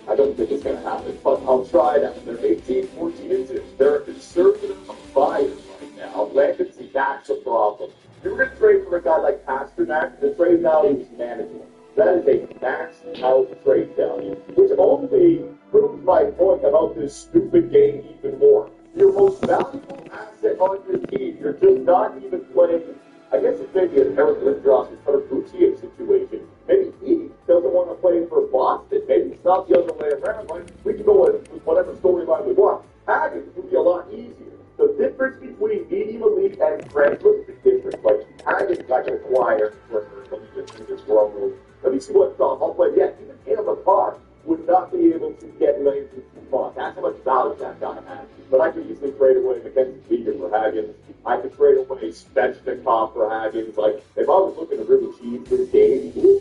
I don't think it's going to happen, but I'll try that. They're 18, 14 inches. They're a conservative buyers right now. Landon's that's a problem. If you were going to trade for a guy like Pasternak, the trade value is manageable. That is a maxed out trade value, which only proves my point about this stupid game even more. Your most valuable asset on your team, you're just not even playing. I guess it's maybe an Eric Lindros or Gutierrez situation. Maybe he doesn't want to play for Boston. Maybe it's not the other way around. Like, we can go with whatever storyline we want. Haggins would be a lot easier. The difference between medium elite and friends was the difference. Like, Haggins got to acquire for this role. Let me see what I'll play. Yeah, even Caleb Park would not be able to get Landon DuPont. That's how much value that guy has. But I could easily trade away Mackenzie Weegar for Haggins. I could trade away Svechnikov for Haggins. Like, if I was looking to really cheese this game,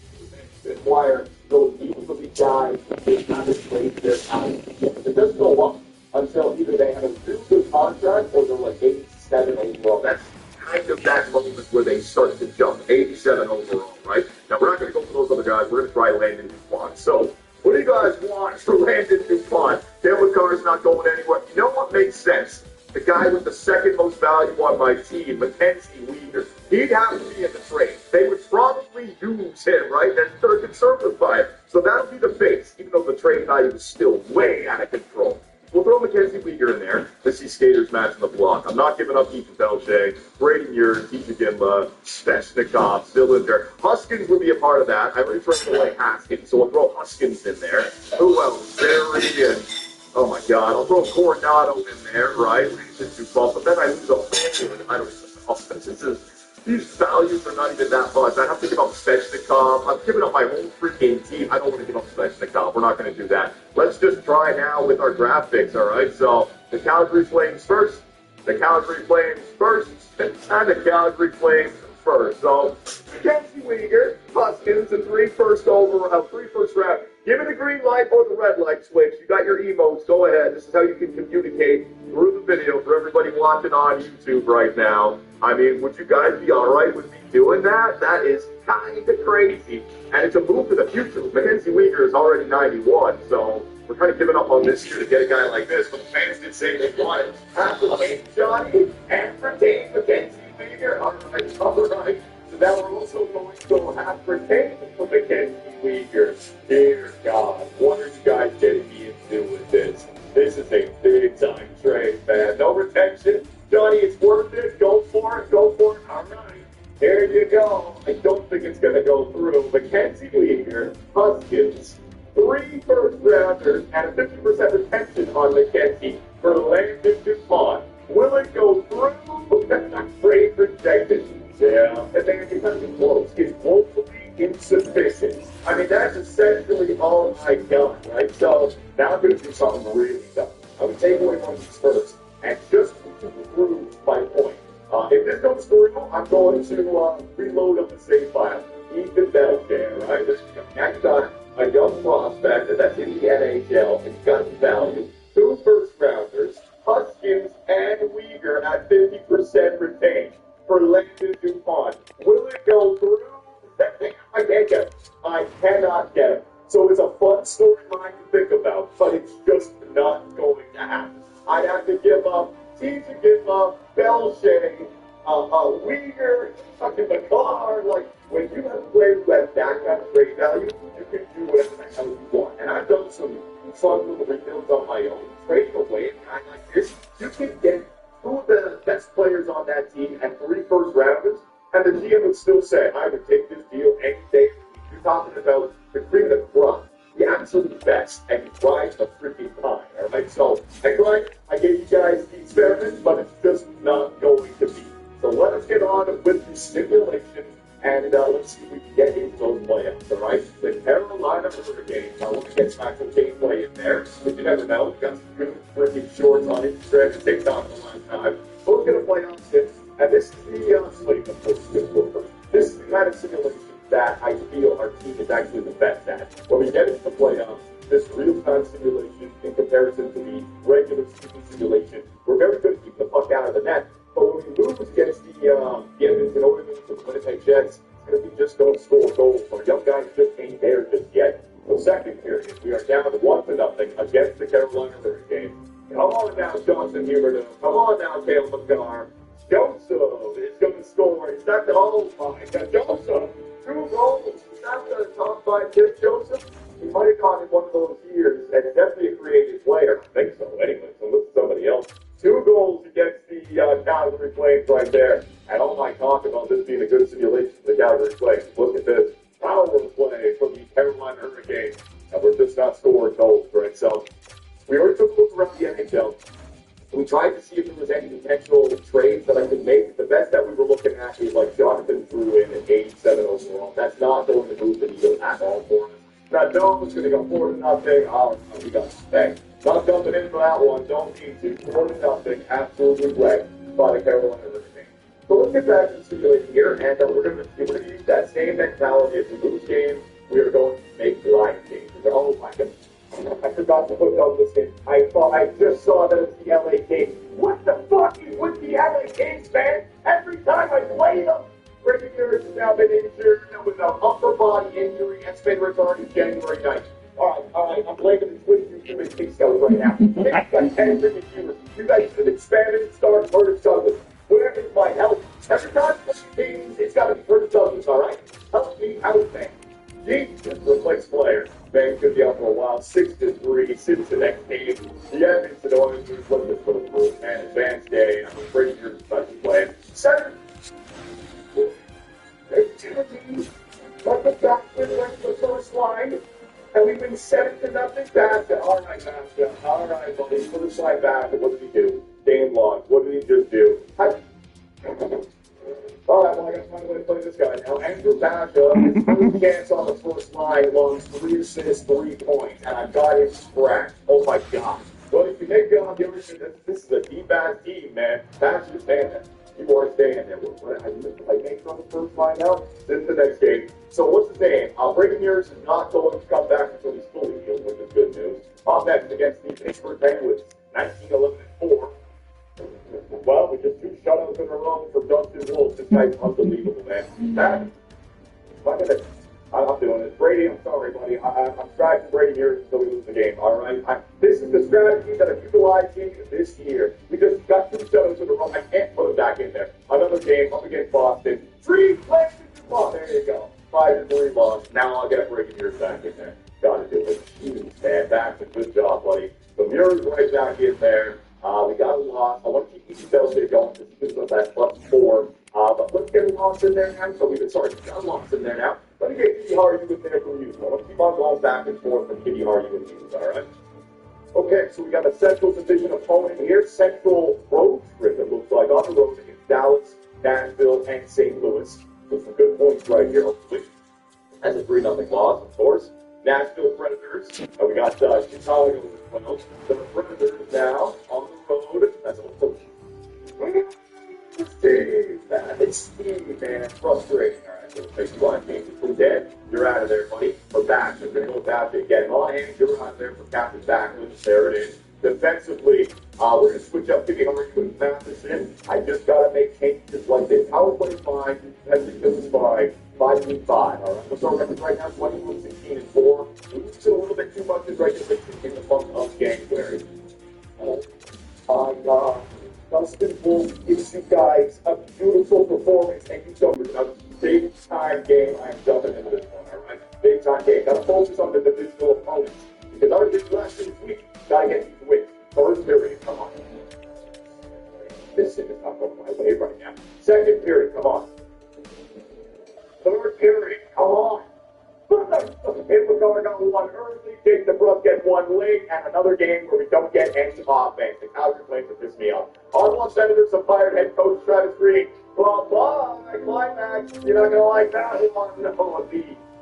acquire those medium elite guys, they kind of trade their talent. It doesn't go up until either they have a really good contract or they're like 87 overall. That's kind of that moment where they start to jump. 87 overall, right? Now, we're not going to go for those other guys. We're going to try Landon DuPont. So, what do you guys want for Landon DuPont? Dale McCarr's not going anywhere. You know what makes sense? The guy with the second most value on my team, Mackenzie Weegar, he'd have to be in the trade. They would probably use him, right? They're conservative by it. So that'll be the base, even though the trade value is still way out of control. We'll throw Mackenzie Weegar in there. Let's see skaters matching the block. I'm not giving up Ethan Belche, Braden Yurt, Tisha Gimba, Svechnikov, still in there. Huskins would be a part of that. I already traded away Haskins, so we'll throw Huskins in there. Who else? Barry and, oh my God, I'll throw Coronado in there, right? But then I lose a fan. I don't know. These values are not even that much. I have to give up Svechnikov. I'm giving up my whole freaking team. I don't want to give up Svechnikov. We're not going to do that. Let's just try now with our draft picks, all right? So the Calgary Flames first. the Calgary Flames first, and the Calgary Flames first. So, Mackenzie Weegar, Huskins, and three first round. Give me the green light or the red light switch. You got your emotes. Go ahead. This is how you can communicate through the video for everybody watching on YouTube right now. I mean, would you guys be all right with me doing that? That is kind of crazy, and it's a move for the future. Mackenzie Weegar is already 91, so we're kind of giving up on this year to get a guy like this. But the fans did say they wanted half retain Johnny and retain Mackenzie Weegar. All right. So now we're also going to go half retain for Mackenzie Weegar. Dear God, what are you guys getting me into with this? This is a big time trade, man. No retention. Johnny, it's worth it. Go for it. All right. There you go. I don't think it's going to go through. Mackenzie Weegar, Huskins, 3 first rounders, and a 50% retention on Mackenzie for Landon DuPont. Will it go through? Trade rejected. Yeah, and then it doesn't close. It's woefully insufficient. I mean, that's essentially all I got, right? So now I'm going to do something really dumb. I'm going to take away one of these first, and just to prove my point. If this goes through, I'm going to reload up the save file. Ethan Belcher, right? I've got a young prospect that's in the NHL and got value. 2 first rounders, Huskins and Weegar at 50% retained for Landon DuPont. Will it go through? I can't get it. I cannot get it. So it's a fun storyline to think about, but it's just not going to happen. I'd have to give up, Belcher, Weegar, fucking McCarr. Like, when you have players who have that kind of trade value, you can do whatever the hell you want. And I've done some fun little rebuilds on my own. Trading away a guy like this, you can get 2 of the best players on that team and 3 first rounders, and the GM would still say, I would take this deal any day. You're talking about the cream of the crop, the absolute best, and you drive the freaking pie, all right? So, I gave you guys the experiment, but it's just not going to be. So let us get on with the simulation, and let's see if we can get into those playoffs, all right? The Carolina Hurricanes. I want to get back to gameplay in there. But you never know. We've got some good freaking shorts on Instagram and TikTok the last time. We're going to play on 6, and this is the slate of course. This is the kind of simulation that I feel our team is actually the best at. When we get into the playoffs, this real-time simulation in comparison to the regular season simulation, we're very good at keeping the puck out of the net. But when we lose against the Edmonton Oilers or the Winnipeg Jets, it's going to be just don't score goals. Our young guys just ain't there just yet. The second period, we are down 1-0 against the Carolina Hurricanes. Come on now, Johnson Huberdeau. Come on now, Cale Makar. Joseph is going to score. He's not the Joseph. 2 goals. He's not the top 5 tip, Joseph. He might have gone in one of those years, and definitely a creative player. I think so, anyway. So look at somebody else. 2 goals against the Calgary Flames right there. And all my talk about this being a good simulation for the Calgary Flames. Look at this. Power play from the Carolina Hurricanes. And we're just not scoring goals, right? So we already took a look around the NHL. We tried to see if there was any potential trades that I could make. The best that we were looking at is like Jonathan Drouin at 87 overall. That's not going to move the needle at all for us. Now, Jones is going to go 4-0. Oh, we got thanks. Not jumping in for that one. Don't need to. 4-0. Absolutely wrecked by the Carolina Hurricanes. So let's get back to the simulation here, and we're going to use that same mentality. If we lose games, we are going to make line changes. Oh my goodness. I forgot to put on this in. I just saw that it's the LA Kings. What the fuck is with the LA Kings, man? Every time I play them, Ricky Harris has now been injured with an upper body injury and been returned January 9th. All right, I'm blaming the Twin Human King Scouts right now. They've got 10 freaking viewers. You guys should expand it and start Curtis Douglas. Whatever might help. Every time I play Kings, it's got to be Curtis Douglas, all right? Help me out, man. Jesus, replace player. Man, could be out for a while. 6-3 since the next game. The Edmonton Oilers looking for the group, man. Advanced day. I'm afraid you're special playing. Center. There's 2 teams. But the backman went to the first line. And we've been 7-0 Basket. All right, Basket. All right, buddy. First line Basket. What did he do? Game log. What did he just do? All right, well, I got to find a way to play this guy now. Andrew Basha, his first chance on the first line, lost 3 assists, 3 points, and I got him scratched. Oh my God. What if you make the argument that this is a D-back team, man, that's just saying that. People are staying there. I make from the first line out. This is the next game. So what's the name? Brady Mears is not going to come back until he's fully healed, which is good news. Up next against the Pittsburgh Penguins, 19-11-4. Well, we just 2 shutouts in a row for Dustin Wolf. This guy's unbelievable, man. I'm doing it. Brady, I'm sorry, buddy. I'm scratching Brady Mears until we lose the game, all right? This is the strategy that I'm utilizing this year. We just got 2 shutouts in a row. I can't put it back in there. Another game up against Boston. 3 plays. Oh, there you go. 5-3 loss. Now I'll get Brady Mears back in there. Gotta do it. Jeez, man. Back to good job, buddy. So Mears right back in there. We got a loss. I want to keep Easy Bellstate going because he's with that +4. But let's get a loss in there now. So we got a loss in there now. Let me get Kitty Hardy in there from you. I want to keep on going back and forth from Kitty Hardy and you, all right? Okay, so we got a Central Division opponent here. Central road trip, it looks like, on the road against Dallas, Nashville, and St. Louis. So some good points right here, hopefully. That's a 3-0 loss, of course. Nashville Predators. We got Chicago as well. The Predators now on the road. That's a little Steve, man. Frustrating. All right, so take you on game. Who's dead? You're out of there, buddy. For back. We're going to go back again. Monahan, you're out of there for Captain Backlund. There it is. Defensively, we're going to switch up Kitty Hardy with Matheson. I just got to make changes like this. Power play fine. Defensive is fine. 5-5. All right. What's our record right now? 21-16-4. We lose a little bit too much in regulation in the month of January. Oh my God. Dustin Wolf gives you guys a beautiful performance, and you jumped in a big-time game. I am jumping into this one, all right? Big-time game. Got to focus on the divisional opponents, because our did last week. Got to get these wins. First period, come on. This thing is not going my way right now. Second period, come on. Third period, come on. If we're going on one early, Jake DeBrusk gets one late, and another game where we don't get any offense. The Calgary Flames have pissed me off. Ottawa Senators have fired head coach Travis Green. Bye-bye, climax. You're not going to like that one. No,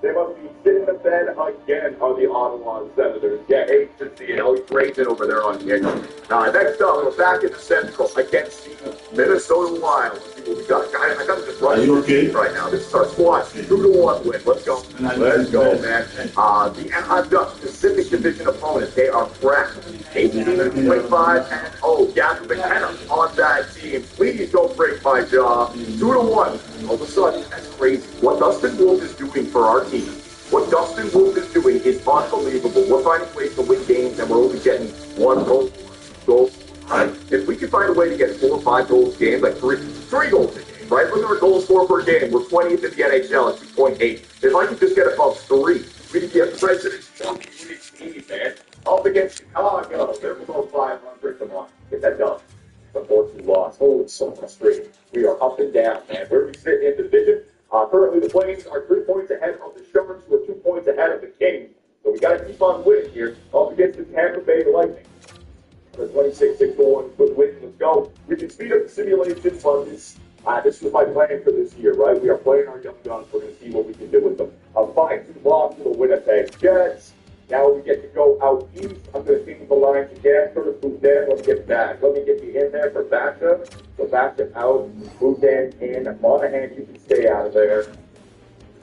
they must be sitting in the bed again on the Ottawa Senators. Yeah, hate to see it. Oh, he's raging over there on the edge. Next up, we're back in the Central against the Minnesota Wild. We got, I got to just run right now. This is our squad. 2-1 win. Let's go. Let's go, man. I've got Pacific Division opponents. They are fresh. 18-25 and Gavin McKenna on that team. Please don't break my jaw. 2-1. All of a sudden, that's crazy. What Dustin Wolf is doing for our team, what Dustin Wolf is doing is unbelievable. We're finding ways to win games, and we're only getting 1 goal. Right? If we can find a way to get 4 or 5 goals a game, like 3 goals a game, right? Look at our goals for per game. We're 20th in the NHL at 2.8. If I can just get above 3, we can get President's team, man. Up against Chicago, they're below 500. Come on, get that done. Unfortunately lost. Oh, it's so frustrating. We are up and down, man. Where we sit in the division. Currently, the Flames are 3 points ahead of the Sharks. We're 2 points ahead of the Kings. So we got to keep on winning here. Up against the Tampa Bay Lightning. The 26-6-1 good win. Let's go. We can speed up the simulation, but this was my plan for this year, right? We are playing our young guns. We're going to see what we can do with them. A 5-2 loss to the Winnipeg Jets. Now we get to go out east. I'm going to change the lines again. Curtis Boutin, let me get back. Let me get you in there for Basha. So Basha out. Boutin in. Monahan, you can stay out of there.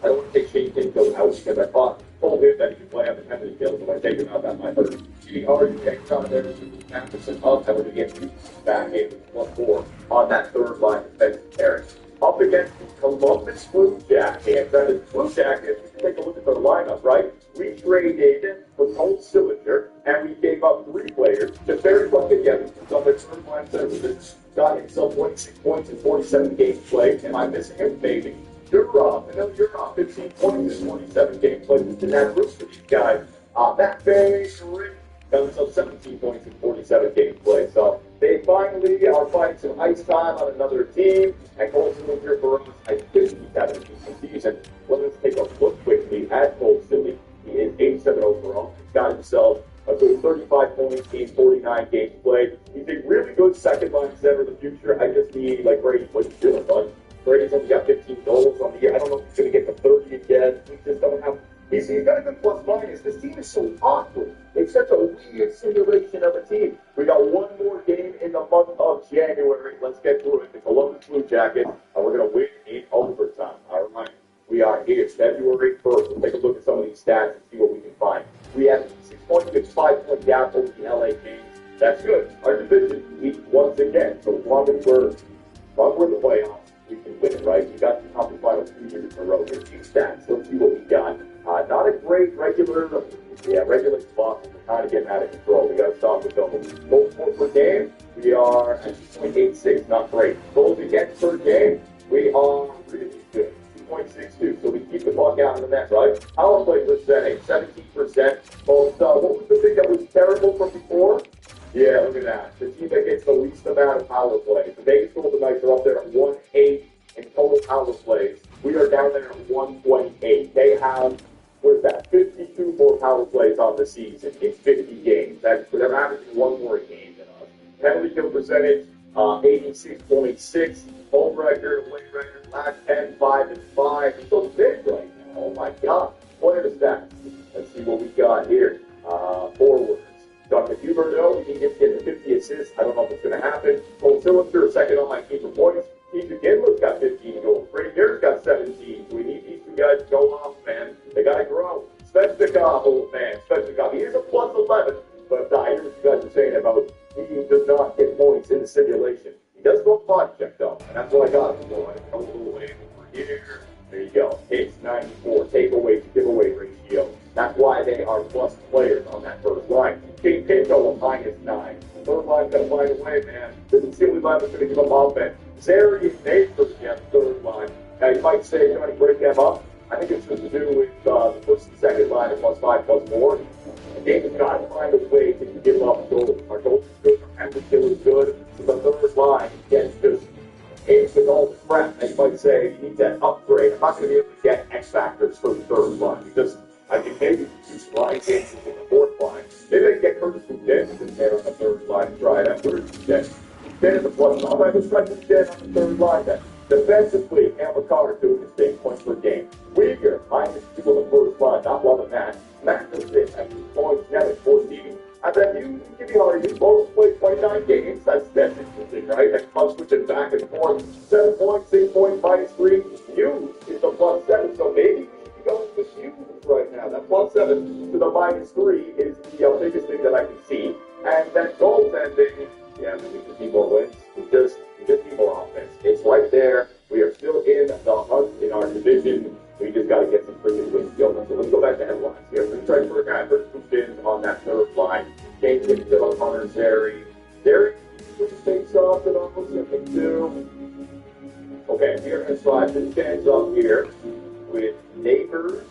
I don't want to take Shane Kinfield out because I told him that he could play on the penalty kill, so I take him out. That might hurt. Kitty Hardy takes out there. Matheson up. And we're going to get you back in 1-4 on that third line defensive pairing. Up against the Columbus Blue Jackets. And the Blue Jackets, we can take a look at their lineup, right? We traded for Cole Sillinger, and we gave up 3 players. Just very fucking together. On the third line services, got himself 26 points in 47 games played. Am I missing him? Maybe. You're up. I know you're up. 15 points in 27 games played. In that group for these guys. That very Rick got himself 17 points in 47 games played. So they finally are finding some ice time on another team. And Cole Sillinger for us, I think he's having a decent season. Well, let's take a look quickly at Cole Sillinger. He is 87 overall. He's got himself a good 35 points in 49 games played. He's a really good second-line center in the future. I just need, like, Brady, what he's doing, bud. Brady's only got 15 goals on the year. I don't know if he's going to get to 30 again. We just don't have... He's got a good plus-minus. This team is so awkward. It's such a weird simulation of a team. We got right here, February 1st. We'll take a look at some of these stats and see what we can find. We have 6.5-point gap over the LA Kings. That's good. Our division weak once again. So as long as we're in the playoffs, we can win it, right? We got the conference final 2 years in a row. Here's these stats. Let's see what we got. Not a great regular spot. We're kind of getting out of control. We got to stop the double. Goals per game, we are at 2.86. Not great. Goals against per game, we are really good. 2.62. So we keep the puck out in the net, right? Power play percentage, 17%. What was the thing that was terrible from before? Yeah, look at that. The team that gets the least amount of power plays. The Vegas Golden Knights are up there at 1.8 in total power plays. We are down there at 1.8. They have, what is that, 52 more power plays on the season in 50 games. They're averaging one more game than us. Penalty kill percentage, 86.6. Home record, away record, last 10, 5 and 5. It's so big right now. Oh my God. Player stats. Let's see what we got here. Forwards. Dr. Huberto, he gets getting 50 assists. I don't know if it's going to happen. Cole Sillinger, second on my team for points. Keith Ginler's got 15 goals. Brady Garrett's got 17. So we need these two guys to go off, man. They got to grow. Svechnikov, old man. Svechnikov, he is a plus 11. But I hear what you guys are saying about he does not get points in the simulation. He does go body check, though. And that's what I got him for. I go away over here. There you go. Hits 94. Takeaway to giveaway ratio. That's why they are plus players on that first line. King Pinto, a -9. Third line's got to find a way, man. This is the only line that's going to give them offense. Zary and Neighbors, yeah, third line. Now, you might say, trying to break them up. I think it's just to do with the first and second line of +5, +4. The game has got to find a way to give up goals. Our goals is good, our penalty kill is good. So the third line gets just hit with all the crap. Now, you might say, you need that upgrade. I'm not going to be able to get X factors for the third line because I can maybe use line changes in the fourth line. Maybe I can get Curtis Boudet in there on the third line and try that. Curtis Boudet. Then is a plus. All right, let's try Boudet on the third line then. Defensively, Campbell Carter doing his thing, points per game. Uyghur, -2 on the first line, not loving that. Matheson at 2 points, Nevin 14. And then you, Jimmy Hardy, both played 29 games. That's interesting, right? That comes switching back and forth. 7 points, 6 points, -3. Hughes is the +7, so maybe going with Hughes right now. That +7 to the -3 is the biggest thing that I can see. And then goaltending, yeah, we just need more wins. We just need more offense. It's right there. We are still in the hunt in our division. We just got to get some freaking wins going. So let's go back to headlines here. Let's try for a guy for 2 spins on that third line. James Gibson on Hunter Zary. Zary takes off and almost something too. Okay, here in slide, this stands up here with Neighbors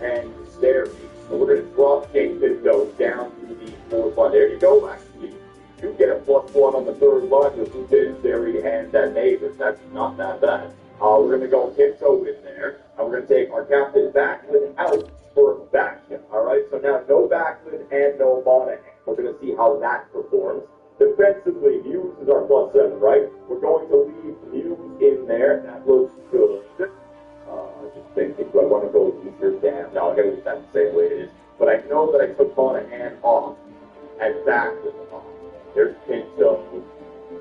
and Zary. So we're going to drop James Gibson down to the fourth line. There you go, actually. You get a +1 on the third line with Lieutenant Zary and that Neighbors. That's not that bad. We're going to go Pinto in there, and we're going to take our captain Backlund out for Backlund. All right, so now no Backlund and no Monahan. We're going to see how that performs. Defensively, Hughes is our +7, right? We're going to leave Hughes in there. That looks good. Just thinking, do I want to go easier down? No, I got to leave that the same way it is. But I know that I took Monahan off and Backlund off. There's Pinto.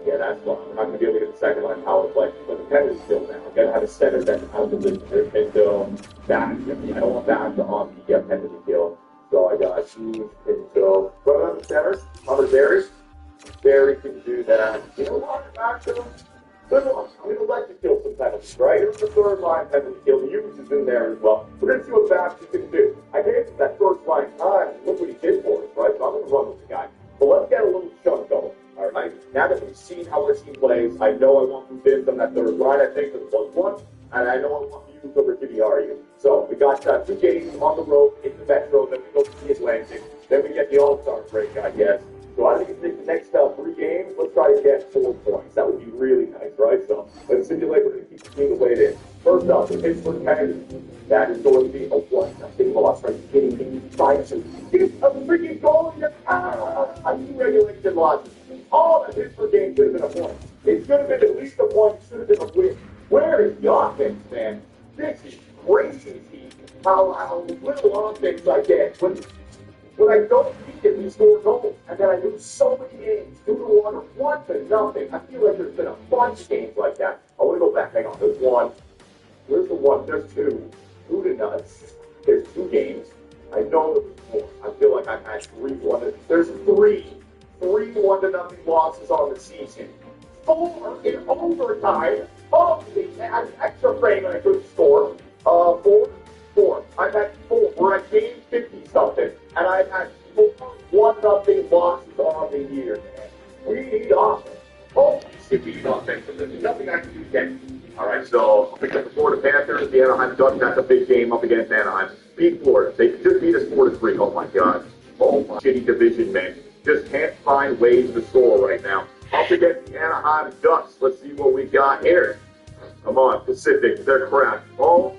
Yeah, that's fine. We're not going to be able to get the second line power play, but the penalty still now. We're going to have a center that's out of the Pinto, back. I don't want back on the penalty kill. So I got Hughes, Pinto. What about the center? Hunter Zary? Zary can do that. You know what? Back to him. Good one. I'm going to like to kill some penalties, right? Here's the third line penalty kill. Hughes is in there as well. We're going to see what Baxter can do. I gave him that first line time. Look what he did for us, right? So I'm going to run with the guy. But let's get a little chunk going. All right. Now that we've seen how our team plays, I know I want Boudet on that third line. I think for the +1, and I know I want Hughes over Jimmy Hardy. So we got 2 games on the road in the Metro. Then we go to the Atlantic. Then we get the All-Star break, I guess. So I think the next 3 games, let's try to get 4 points. That would be really nice, right? So let's simulate. We're going to keep the team the way it is. First up, the Pittsburgh Penguins. That is going to be a 1-0 loss. Are you kidding me? 5-2. Get a freaking goal in your regulation losses. All the Pittsburgh game should have been a point. It should have been at least a point. It should have been a win. Where is the offense, man? This is crazy. How little offense I get. When I don't need it, we score goals. And then I lose so many games, 2-1 or 1-0. I feel like there's been a bunch of games like that. I want to go back. Hang on. There's 1, Where's the one? There's two. Two to nuts. There's 2 games. I know there was more. I feel like I've had 3-1. There's 3 1-0 losses on the season. 4 in overtime. Holy man, extra frame and I couldn't score. 4. I've had 4. We're at game 50 something, and I've had 4 1-0 losses on the year. Man. We need offense. Oh, we need offense. There's nothing I can do yet. All right, so pick up the Florida Panthers, the Anaheim Ducks. That's a big game up against Anaheim. Beat Florida. They just beat us 4-3. Oh my God. Oh my shitty division, man. Just can't find ways to score right now. Up against the Anaheim Ducks. Let's see what we got here. Come on, Pacific. They're crap. Oh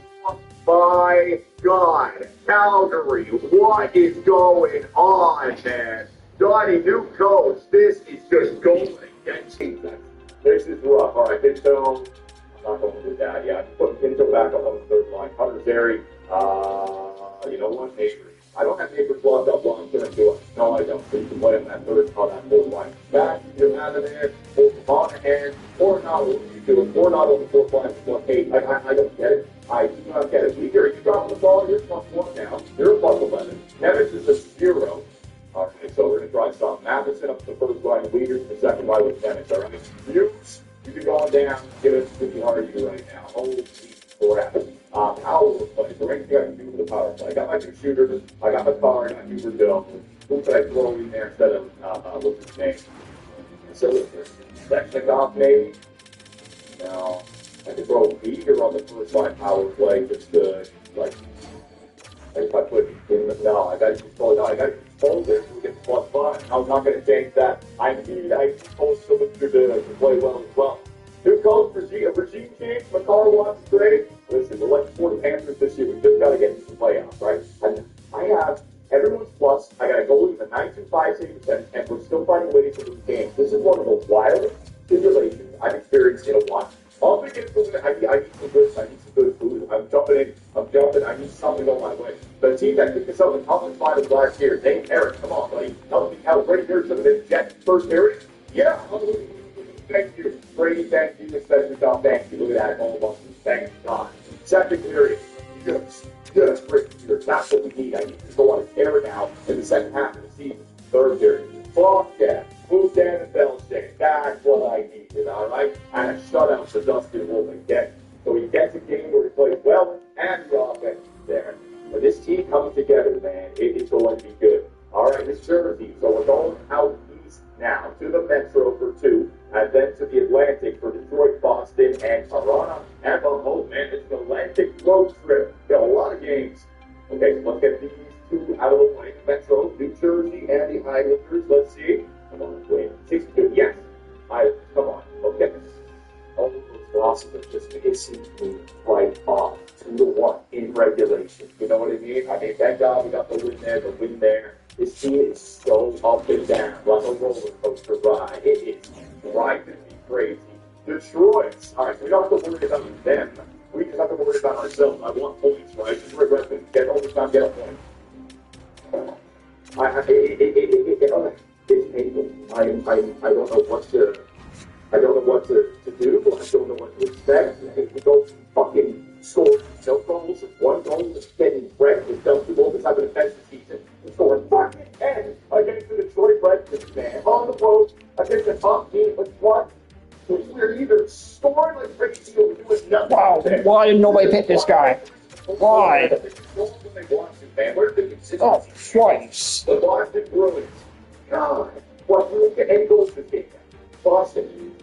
my God. Calgary. What is going on, man? Donnie, new coach. This is just going against defense. This is rough. All right, Pinto. I'm not going to do that. Yeah, put Pinto back up on the third line. Hunter Zary. You know what? Neighbors. I don't have neighbors locked up long term, do I? No, I don't. So you can play on that third, on that fourth line. Back, you're out of there. Both Monahan or not. What are you doing? Or not on the fourth line. Hey, I don't get it. I do not get it. Either you drop the ball, you're +1 now. You're a +11. Nevis is a 0. All right, so we're going to try some. Matheson up to the first line, leaders the second line with Nevis. All right, Hughes, you can go on down. Give us 50 hard you right now. Holy crap. Power play. So anything I can do with the power play. I got my 2 shooters. I got my car. I got Hoover Bill. Who could I throw in there instead of what's his name? So Svechnikov maybe. No, I could throw Beaker on the first line power play just to like. If I put in the no, I got to control it. I got to control this. We get +5. I'm not going to change that. I need coach someone to play well as well. New coach, regime change. McCarr wants to trade. Listen, we're like Florida Panthers this year. We just got to get into the playoffs, right? And I have everyone's plus. I got a goalie with a 9.25 save percent, and we're still finding ways to lose games. This is one of the wildest simulations I've experienced in a while. All I'm thinking is I need some good food. I'm jumping. I need something on my way. The team that picked us up in conference finals last year, Dave Eric, come on, buddy. Help me out right here to the Jet first period. Yeah. Thank you. Brady, thank you. Especially Tom, thank you. Look at that. All of us. Thank God. Second period. Yes, great. That's what we need. I need to go on a tear now in the second half of the season. Third period. Fuck yeah. Move down and Belichick. That's what I needed, all right? And a shutout for Dustin Wolf again. So he gets a game where he plays well and the offense is there. But this team comes together, man. It's going to be good. All right, this Jersey. So we're going out east now to the Metro for 2, and then to the Atlantic for Detroit, Boston, and Toronto. And the whole man, it's an Atlantic road trip. Got a lot of games. Okay, so let's get these 2 out of the way. Metro, New Jersey, and the Islanders. Let's see. Come on, wait. 6-2. Yes. Come on. Okay. All of those losses are just pissing me right off. 2-1 in regulation. You know what I mean? I mean, thank God we got the win there. This team is so up and down, like a roller coaster ride. It is driving me crazy. Detroit. All right, so we don't have to worry about them. We just have to worry about ourselves. I want points, right? Just regret to get overtime, get a point. It's painful. I don't know what to do. I don't know what to expect. We go fucking score no goals, 1 goal, just getting wrecked with Dusty Wolf. It's having a defensive season. We scored fucking 10 against the Detroit Red Sox, man. On the road against the top team, but what? We're either scoring like crazy or doing nothing. Wow, why didn't nobody pick this guy? Why? Oh, twice. The Boston Bruins. God, what? Look at any goals this game. Boston.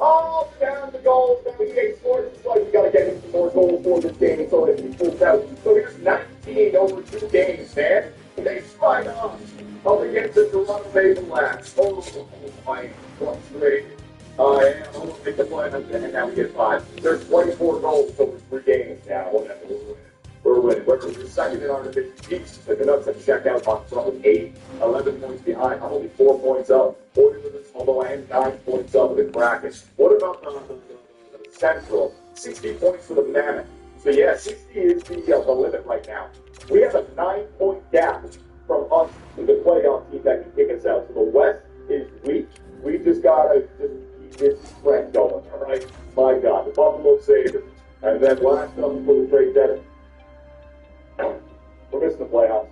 Oh, down the goals. Now EA scores. It's like we got to get him some more goals for this game so that he pulls out. So here's 19 over 2 games, man. They strike off. Up against the Toronto Maple Leafs. Oh, my frustrated. I am. I'm going to make the play, and now we get 5. There's 24 goals over 3 games now. Whatever. We're winning. We're second in our division. East. The Canucks have checked out on from 8, 11 points behind. I'm only 4 points up. Oilers, although I am 9 points up in bracket. What about the Central? 60 points for the Mammoth. So yeah, 60 is the limit right now. We have a 9-point gap from us to the playoff team that can kick us out. So the West is weak. We just gotta just keep this trend going, all right? My God, the Buffalo Sabres. And then last up for the trade deadline. We're missing the playoffs.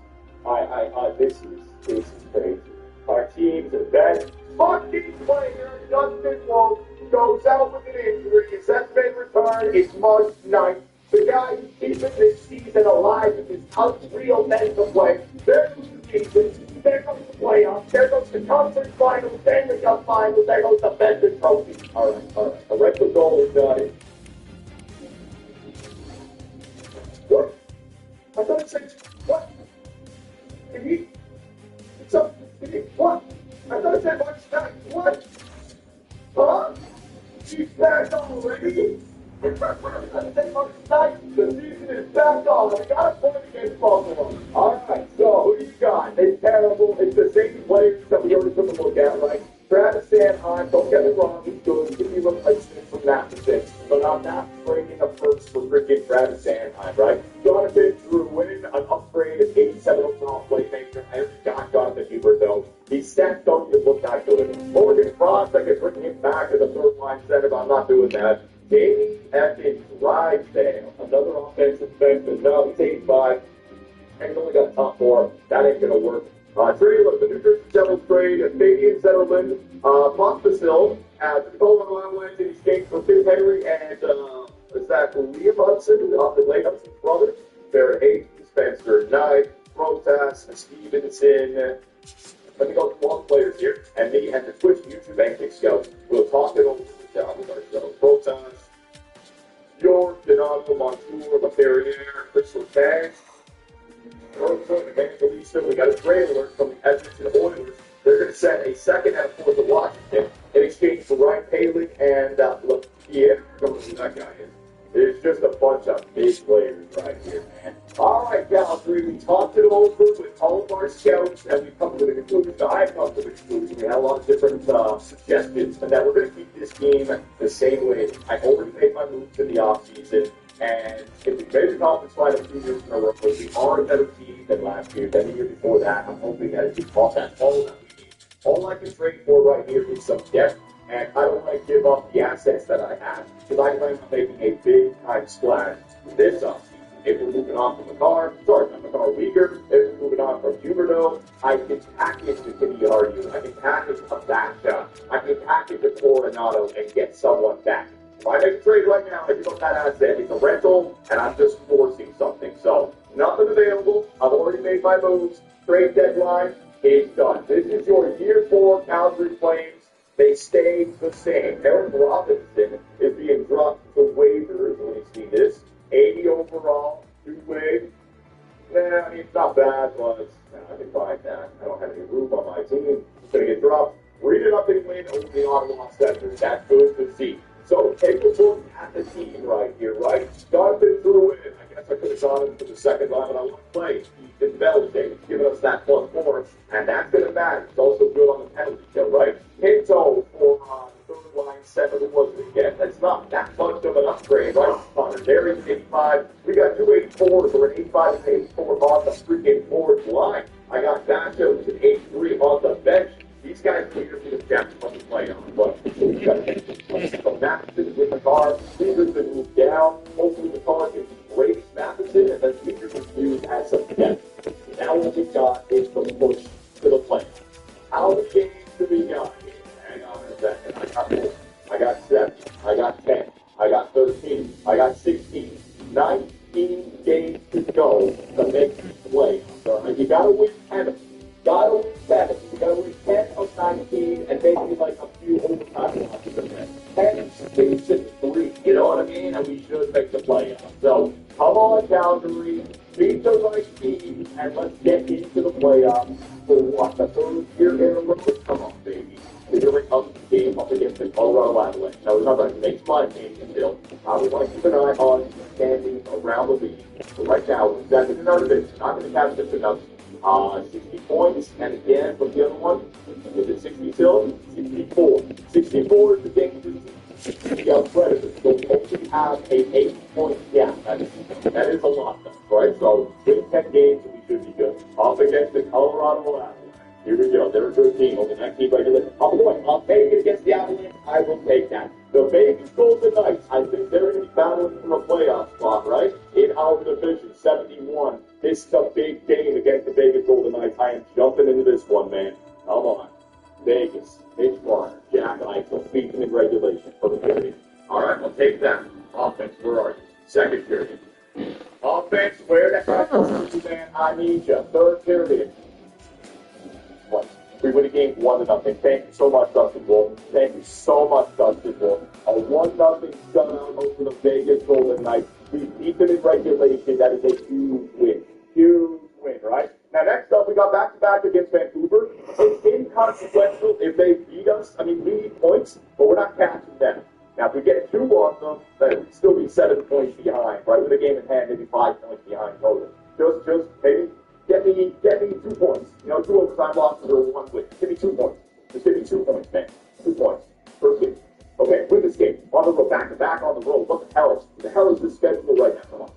This is crazy. Our team's best fucking player, Justin Wolf, goes out with an injury. His estimated return is March 9th. The guy who's keeping this season alive with his unreal mental play. There goes the season. There goes the playoffs. There goes the conference finals. Then the cup finals. There goes the Fender Trophy. All right. The rental goal is done. What? I thought it said, what? Did he? What? I thought it said March 9th. What? Huh? He's back already? I thought it said March 9th. The season is back on. I got a point against Buffalo. Alright, so who do you got? It's terrible. It's the same players that we already took a look at, right? Travis Sanheim, don't get me wrong, he's good. Give me a replacement from Matheson. But I'm not trading a first for freaking Travis Sanheim, right? Jonathan Drouin, an upgrade of 87 overall playmaker. I already got Jonathan Hubert, though. These stats don't even look that good. Morgan Frost, I could bring him back as a third line center, but I'm not doing that. Jamie Evans Drysdale, another offensive defenseman. No, he's 85. And he's only got top 4. That ain't going to work. Trailer, the New Jersey Devils trade, Fabian Zetterlund, Montfasil, the Colorado Avalanche in exchange for Fitz Henry and Zach Liam Hudson, the Blake Hudson's brother. Barrett Hayden, Spencer Knight, Protas, Stevenson. Let me go through all the players here. And me and the Twitch YouTube banking scout will talk it over with our show. Protas, York, Donato, Montour, LaFerriere, Chris Letang. We got a trade alert from the Edmonton Oilers. They're going to send a second and a fourth to Washington in exchange for Ryan Paley and Pierre. I don't know who that guy is. It's just a bunch of big players right here, man. All right, Calgary, we talked it over with all of our scouts, and we come to the conclusion. I've come to the conclusion. We had a lot of different suggestions, and that we're going to keep this team the same way. I already made my moves in the offseason. And if we made the conference final 2 years in a row, we are a better team than last year, than the year before that. I'm hoping that it's all that we need. All I can trade for right here is some depth, and I don't want to give up the assets that I have, because I plan on making a big-time splash this offseason. If we're moving on from Uyghur, if we're moving on from Huberdeau, I can package the Kiniardi, I can package a Bacha, I can package a Coronado and get someone back. If I make a trade right now, I give up that asset. It's a rental, and I'm just forcing something. So, nothing available. I've already made my moves. Trade deadline is done. This is your year 4 Calgary Flames. They stay the same. Eric Robinson is being dropped to waivers when you see this. 80 overall, 2-way. I mean, it's not bad, but I can find that. I don't have any room on my team. It's going to get dropped. 3-0 win over the Ottawa Senators. That's good to see. So, take a look at the team right here, right? Jonathan Drouin. I guess I could have gone into the second line, but I want to play. He's developing, giving us that +4, and that's going to matter. It's also good on the penalty kill, right? Pinto for the third line center. Who was it again? That's not that much of an upgrade, right? There's 85. We got 2 84s or an 85 and 84 on the freaking fourth line. I got Basho with an 83 on the bench. These guys are here for the Jets on the playoff, but we got to take so Matheson with the car. Peters can move down. Hopefully the car can raise Matheson, and then Peters can use as some depth. Now what we got is the push to the playoffs. How many games do we got here? Hang on a second. I got 4. I got 7. I got 10. I got 13. I got 16. 19 games to go to make the playoffs. All right? You got to win 10. Gotta win 7. You gotta win 10 of 19 and maybe like a few overtime losses in there. 10, 6, and 3. You know what I mean? And we should make the playoffs. So come on, Calgary, beat the right team, and let's get into the playoffs for what? The 3rd year in a row? Come on, baby. We're up the game up against the Colorado Avalanche. Now remember, it makes my team still. We want to keep an eye on standings around the league. So right now, we're second in our division. Not going to catch this enough. 60 points, and again, from the other one, was it 60 still? 64. 64 is the dangerous team. The Predators. So we only have an 8-point gap. That is a lot, though, right? So, win 10 games, and we should be good. Off against the Colorado Avalanche. Here we go. They're a good team. Only 19 regulation. I'll take it against the Avalanche. I will take that. The Vegas Golden Knights, I think they're going to be battling for a playoff spot, right? In our division, 71. This is a big game against the Vegas Golden Knights. I am jumping into this one, man. Come on. Vegas, Mitch Marner, Jack Eichel, beat them in regulation for the period. All right, I'll take that. Offense, where are you? Second period. Offense, where the heck are you, man? I need you. Third period. What? We win a game 1-0. Thank you so much, Dustin Wolf. Thank you so much, Dustin Wolf. A 1-0 shutout over the Vegas Golden Knights. We beat them in regulation. That is a huge win. Huge win, right? Now, next up, we got back-to-back against Vancouver. It's inconsequential if they beat us. I mean, we need points, but we're not catching them. Now, if we get 2 on them, then we'd still be 7 points behind, right? With a game in hand, maybe 5 points behind total. Just maybe get me 2 points. 2 overtime losses or 1 win. Give me 2 points. Just give me 2 points, man. 2 points. First game. Okay, win this game. On the road, back-to-back on the road. What the hell is the schedule right now? Come on.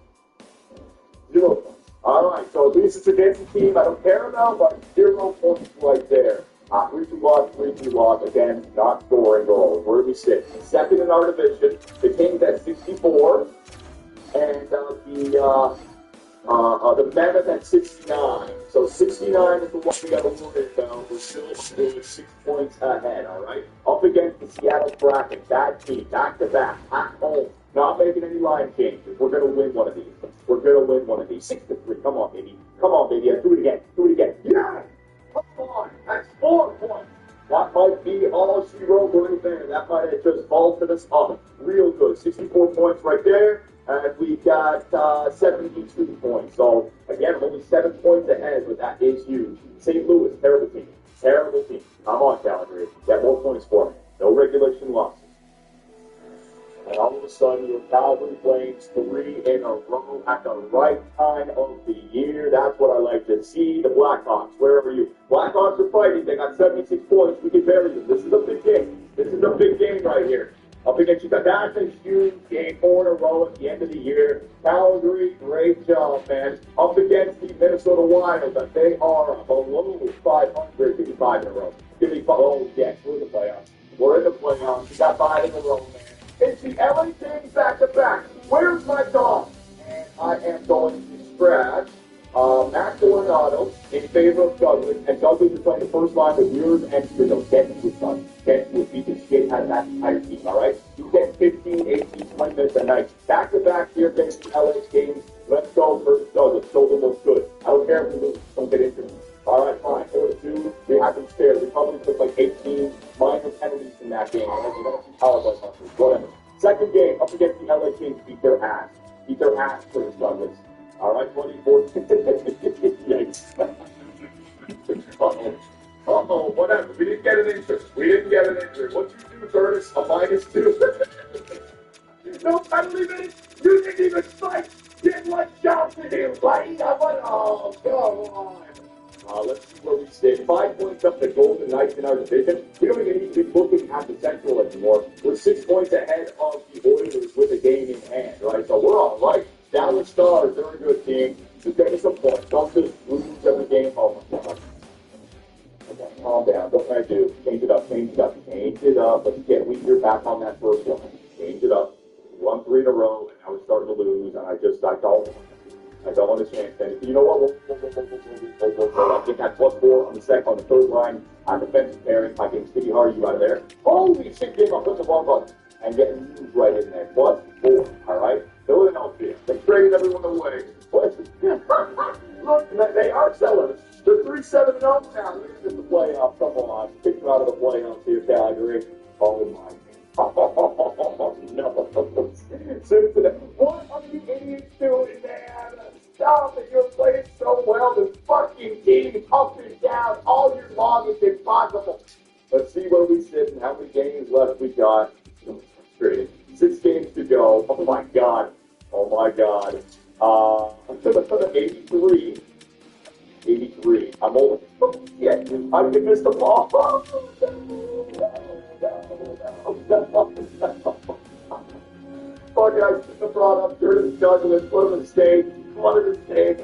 0 points. All right, so at least it's against the team I don't care about, but 0 points right there. 3-2 loss, 3-2 loss. Again, not scoring goals. Where do we sit? Second in our division. The Kings at 64, and the Mammoth at 69. So 69 is the one we got to worry about. We're still 6 points ahead. All right, up against the Seattle Kraken. That team, back-to-back, at home. Not making any line changes. We're going to win one of these. 6-3. Come on, baby. Do it again. Yeah! Come on. That's 4 points. That might be all she wrote right there. That might have just vaulted us up. Real good. 64 points right there. And we got 72 points. So, again, I'm only 7 points ahead, but that is huge. St. Louis, terrible team. Come on, Calgary. Get more points for me. No regulation losses. And all of a sudden, your Calgary Flames 3 in a row at the right time of the year. That's what I like to see. The Blackhawks, wherever you. Blackhawks are fighting. They got 76 points. We can bury them. This is a big game right here. Up against you. That's a huge game. 4 in a row at the end of the year. Calgary, great job, man. Up against the Minnesota Wild. They are below 500. Give me 5 in a row. Give me 5. Oh, yes, we're in the playoffs. We got 5 in a row, man. It's the LA Kings back-to-back. Where's my dog? And I am going to scratch Matt Coronado in favor of Douglas. And Douglas is playing the first line with yours and Rizzo. Get into his son. Get into his beat and skate out of that entire team, all right? You get 15, 18, 20 minutes a night. Back-to-back here against the LA Kings. Let's go versus Douglas. Show them what's good. I don't care if we lose. Don't get into it. All right, fine. 4-2. We have them spared. We probably took like 18 minor penalties in that game. Whatever. Second game, up against the LA Kings, beat their ass. Please, Douglas. All right, 24. Yikes. Uh-oh, whatever. We didn't get an injury. What'd you do, Curtis? A -2. No penalty minutes. You didn't even fight. Didn't let Johnson do, buddy. Oh, come on. Let's see where we sit. 5 points up the Golden Knights in our division. We don't even need to be looking at the Central anymore. We're 6 points ahead of the Oilers with a game in hand, right? So we're all right. Dallas Stars, they're a good team. Just get me some points. Don't just lose every game. Oh, my God. Okay, calm down. What can I do? Change it up. Let's get weaker back on that first one. Change it up. We won 3 in a row, and now we're starting to lose, and I don't want to chance anything. You know what? We'll I think that's +4 on the third line. On defensive pairing. I can Stevie Hardy you out of there. Holy shit, game up. Put the ball button. And get moved right in there. +4. All right? Philadelphia. They traded everyone away. Look, they are sellers. They're 3-7-0 now. This is the playoffs. Come on. Kick them out of the playoffs here, Calgary. Oh, my. Oh, no. Cincinnati. What are you idiots doing, man? Stop it. You're playing so well. This fucking team up and down all year long. It's impossible. Let's see where we sit and how many games left we got. 6 games to go. Oh, my God. 83. I'm old. Oh, shit. I didn't miss the ball. Fuck it, I shouldn't have brought up Curtis Douglas. What a mistake.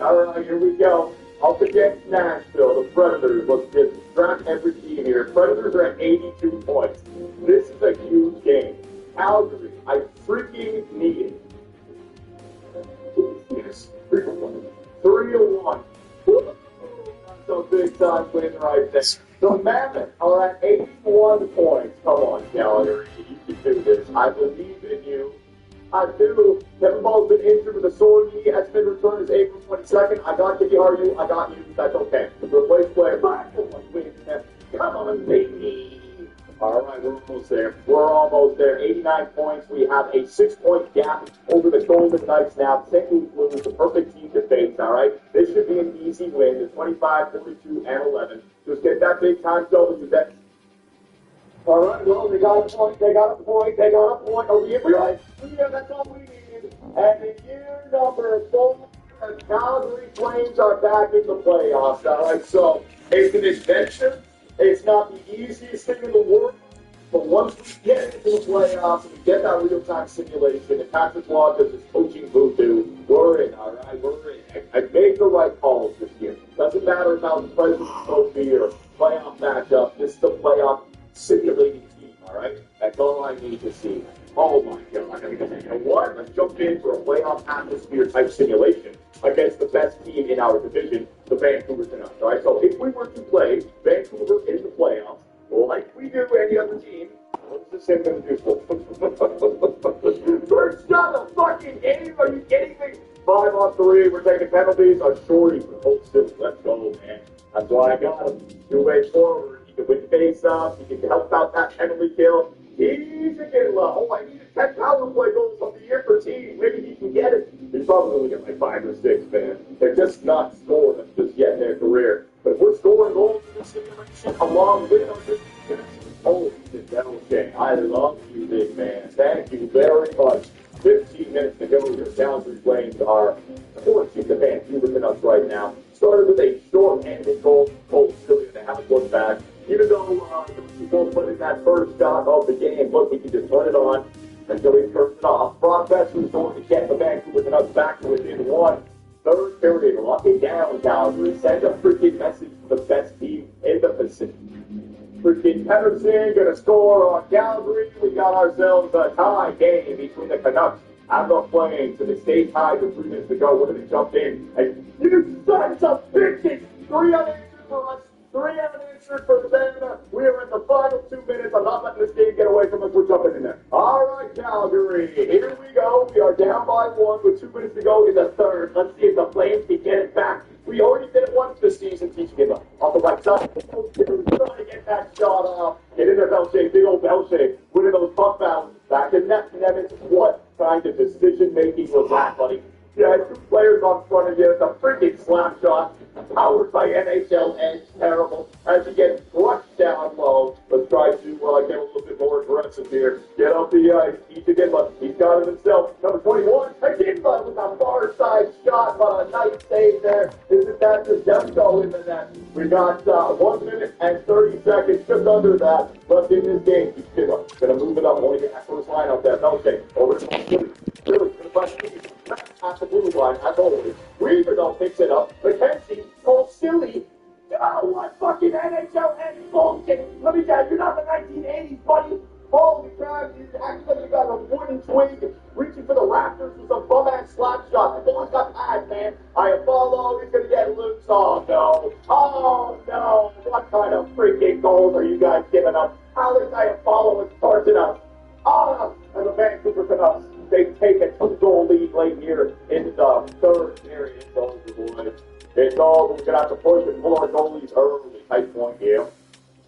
All right, here we go. Up against Nashville, the Predators. Let's just track every team here. Predators are at 82 points. This is a huge game. Calgary, I freaking need it. Yes, 3-1. That's a big time win right there. The Mammoth are at 81 points. Come on, Calgary. You can do this. I believe in you. I do. Kevin Ball's been injured with a sore knee. Has been returned as April 22nd. I got Kitty Hardy. I got you. That's okay. Replace player. Come on, baby. All right, we're almost there. We're almost there. 89 points. We have a 6-point gap over the Golden Knights now. St. Louis Blues, the perfect team to face, all right? This should be an easy win. The 25, 42, and 11. Just get that big time W. That's all right, well, they got a point. They got a point. They got a point. Are we in? Yeah, that's all we need. And in year number 4, the Calgary Flames are back in the playoffs, all right? So it's an adventure. It's not the easiest thing in the world, but once we get into the playoffs and we get that real-time simulation and Patrick Law does his coaching voodoo, we're in, all right? We're in. I made the right calls this year. Doesn't matter about the President's Trophy or playoff matchup. This is the playoff simulating team, all right? That's all I need to see. Oh, my God. You know what? Let's jump in for a playoff atmosphere-type simulation against the best team in our division, the Vancouver Canucks, all right? So if we were to play Vancouver in the playoffs, like we do any other team, what's the same going to do for first shot of the fucking game? Are you kidding me? 5-on-3, we're taking penalties. A shorty for Colt Sill. Let's go, man. That's why I got him. 2-way forward. He can win face-ups. He can help out that penalty kill. He's a good low. Oh, I needed 10 power play goals of the year for team. Maybe he can get it. He's probably going to get like 5 or 6, man. They're just not scoring them just yet in their career. But if we're scoring goals in this simulation along with our defense, holy shit, I love you, big man. Thank you very much. 15 minutes to go. Your Calgary Flames are torching the Vancouver Canucks right now. Started with a short-handed goal. Colt Sill, they haven't looked back. Even though the both put in that first shot of the game, look, he can just turn it on until he turns it off. Brock Besser is going to get the Vancouver Canucks back to within 1/3 period. Lock it down, Calgary. Send a freaking message to the best team in the Pacific. Freaking Pedersen going to score on Calgary. We got ourselves a tie game between the Canucks and the Flames. And it stayed tied with 3 minutes to go. We're going to jump in. And you sons of bitches! 3 unanswered for us. 3 unanswered for the Canada. We are in the final 2 minutes. I'm not letting this game get away from us. We're jumping in there. All right, Calgary. Here we go. We are down by 1 with 2 minutes to go in the third. Let's see if the Flames can get it back. We already did it once this season. Teach him off the right side. Trying to get that shot off. Get in there, bell shape. Big old bell shape. Winning those puck battles. Back in net, Nevins. What kind of decision-making was that, buddy? Yeah, 2 players on front of you. It's a freaking slap shot. Powered by NHL Edge. Terrible. As he gets crushed down low. Let's try to get a little bit more aggressive here. Get up the ice. Each Aginla. He's got it himself. Number 21. Aginla with a far side shot, but a nice save there. Isn't that the depth goal in the net? We got 1 minute and 30 seconds, just under that, left in this game. Aginla gonna move it up. Only get that first line out there. Belichick over to the really gonna find at the blue line, as always. Weaver don't fix it up. McKenzie, Colt Silly. Oh, what fucking NHL and bullshit. Let me tell you, you're not the 1980s, buddy. Holy crap, you act like you got a wooden twig reaching for the rafters with a bum-ass slap shot. The ball's got pads, man. I follow, he's gonna get loose. Oh, no. Oh, no. What kind of freaking goals are you guys giving up? How does I follow and starts it up? Oh, and the Vancouver Canucks, they take a 2-goal lead late here in the third period. It's over, boys. It's over. We're gonna have to push and pull our goalies early. Tight point, yeah.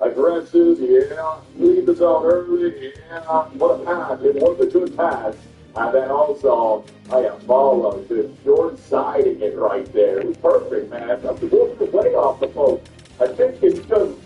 Aggressive, yeah. Leave the zone early, yeah. What a pass. It was a good pass. And then also, I followed just short-siding it right there. It was perfect, man. That's the way off the post. I think it's just,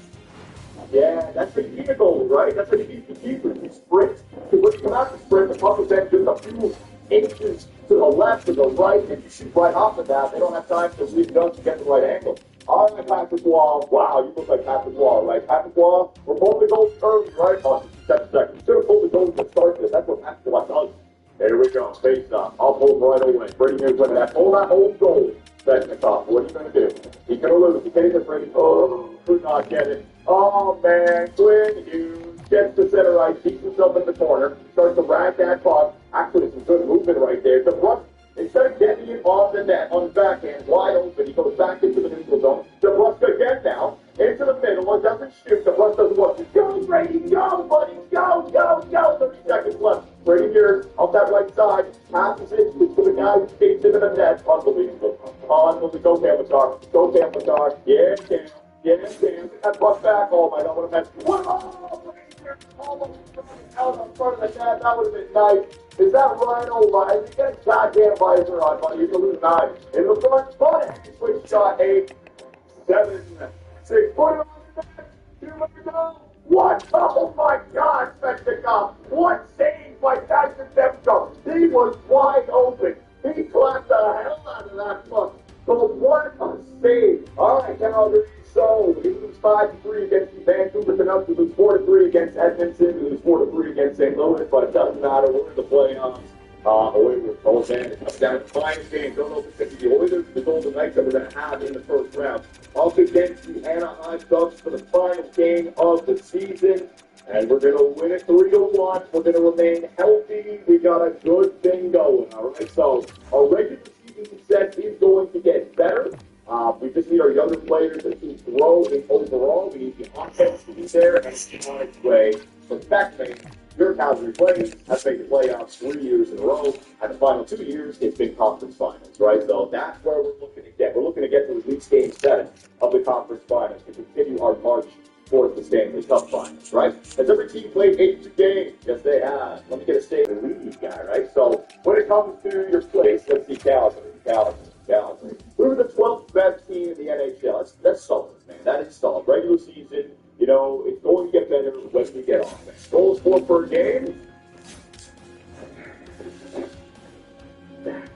yeah, that's how you beat a goal, right? That's how you beat the keeper. You sprint. Because when you come out to sprint, the puck is then just a few inches to the left or the right, and you shoot right off of that. They don't have time to leave guns to get the right angle. All right, Patrick Wall. Wow, you look like Patrick Wall, right? Patrick Wall, we're pulling the goals early, right? Oh, 7 seconds. Should have pulled the goals to start this. That's what Patrick Wall does. There we go. Face off. I'll pull right away. Brady News winning that. Pull that whole goal. Svechnikov, what are you going to do? He's going to lose. He can't even bring it. Oh, could not get it. Oh, man. Quinn Hughes gets to center ice, keeps himself in the corner, starts to rag that puck. Actually, some good movement right there. The rush, instead of getting it on the net, on his backhand, wide open, he goes back into the neutral zone. The rush again now, into the middle. It doesn't shoot. The rush doesn't work. Go, Brady, go, buddy, go, go, go. 30 seconds left. Brady here, off that right side, passes it to the guy who skates into the net. Unbelievable. Unbelievable. Go, Kamatar. Go, Kamatar. Yeah, Cam. Yeah, Cam. Get that puck back. Oh, my God, what a mess. What? Oh, Brady here. Almost out in front of the net. That would have been nice. Is that Ryan O'Reilly? Get a goddamn visor on, buddy. You can lose 9. In the front, but switch shot 8, 7, 6. Put it on the net. 2 minutes to go. What? Oh my God, Svechnikov. What save by Patrick Demko. He was wide open. He clapped the hell out of that puck. So what a save. All right, Calgary. So we lose 5-3 against Vancouver Canucks. We lose 4-3 against Edmonton. We lose 4-3 against St. Louis. But it doesn't matter. We're in the playoffs. Away with Los Angeles. Down to the finals game. Don't know if it's the Oilers, the Golden Knights that we're going to have in the first round. Up against the Anaheim Ducks for the final game of the season. And we're going to win it 3-1. We're going to remain healthy. We got a good thing going. All right. So our regular season success is going to get better. We just need our younger players to grow in overall. We need the offense to be there and on its way. Perfectly. Your Calgary Flames have made the playoffs 3 years in a row, and the final 2 years, it's been conference finals, right? So that's where we're looking to get. We're looking to get to at least game 7 of the conference finals to continue our march towards the Stanley Cup finals, right? Has every team played 82 games? Yes, they have. Let me get a state of the league guy, right? So when it comes to your place, let's see Calgary. We were the 12th best team in the NHL. That's solid, man. That is solid. Regular season. You know, it's going to get better when we get offense. Goals for per game. That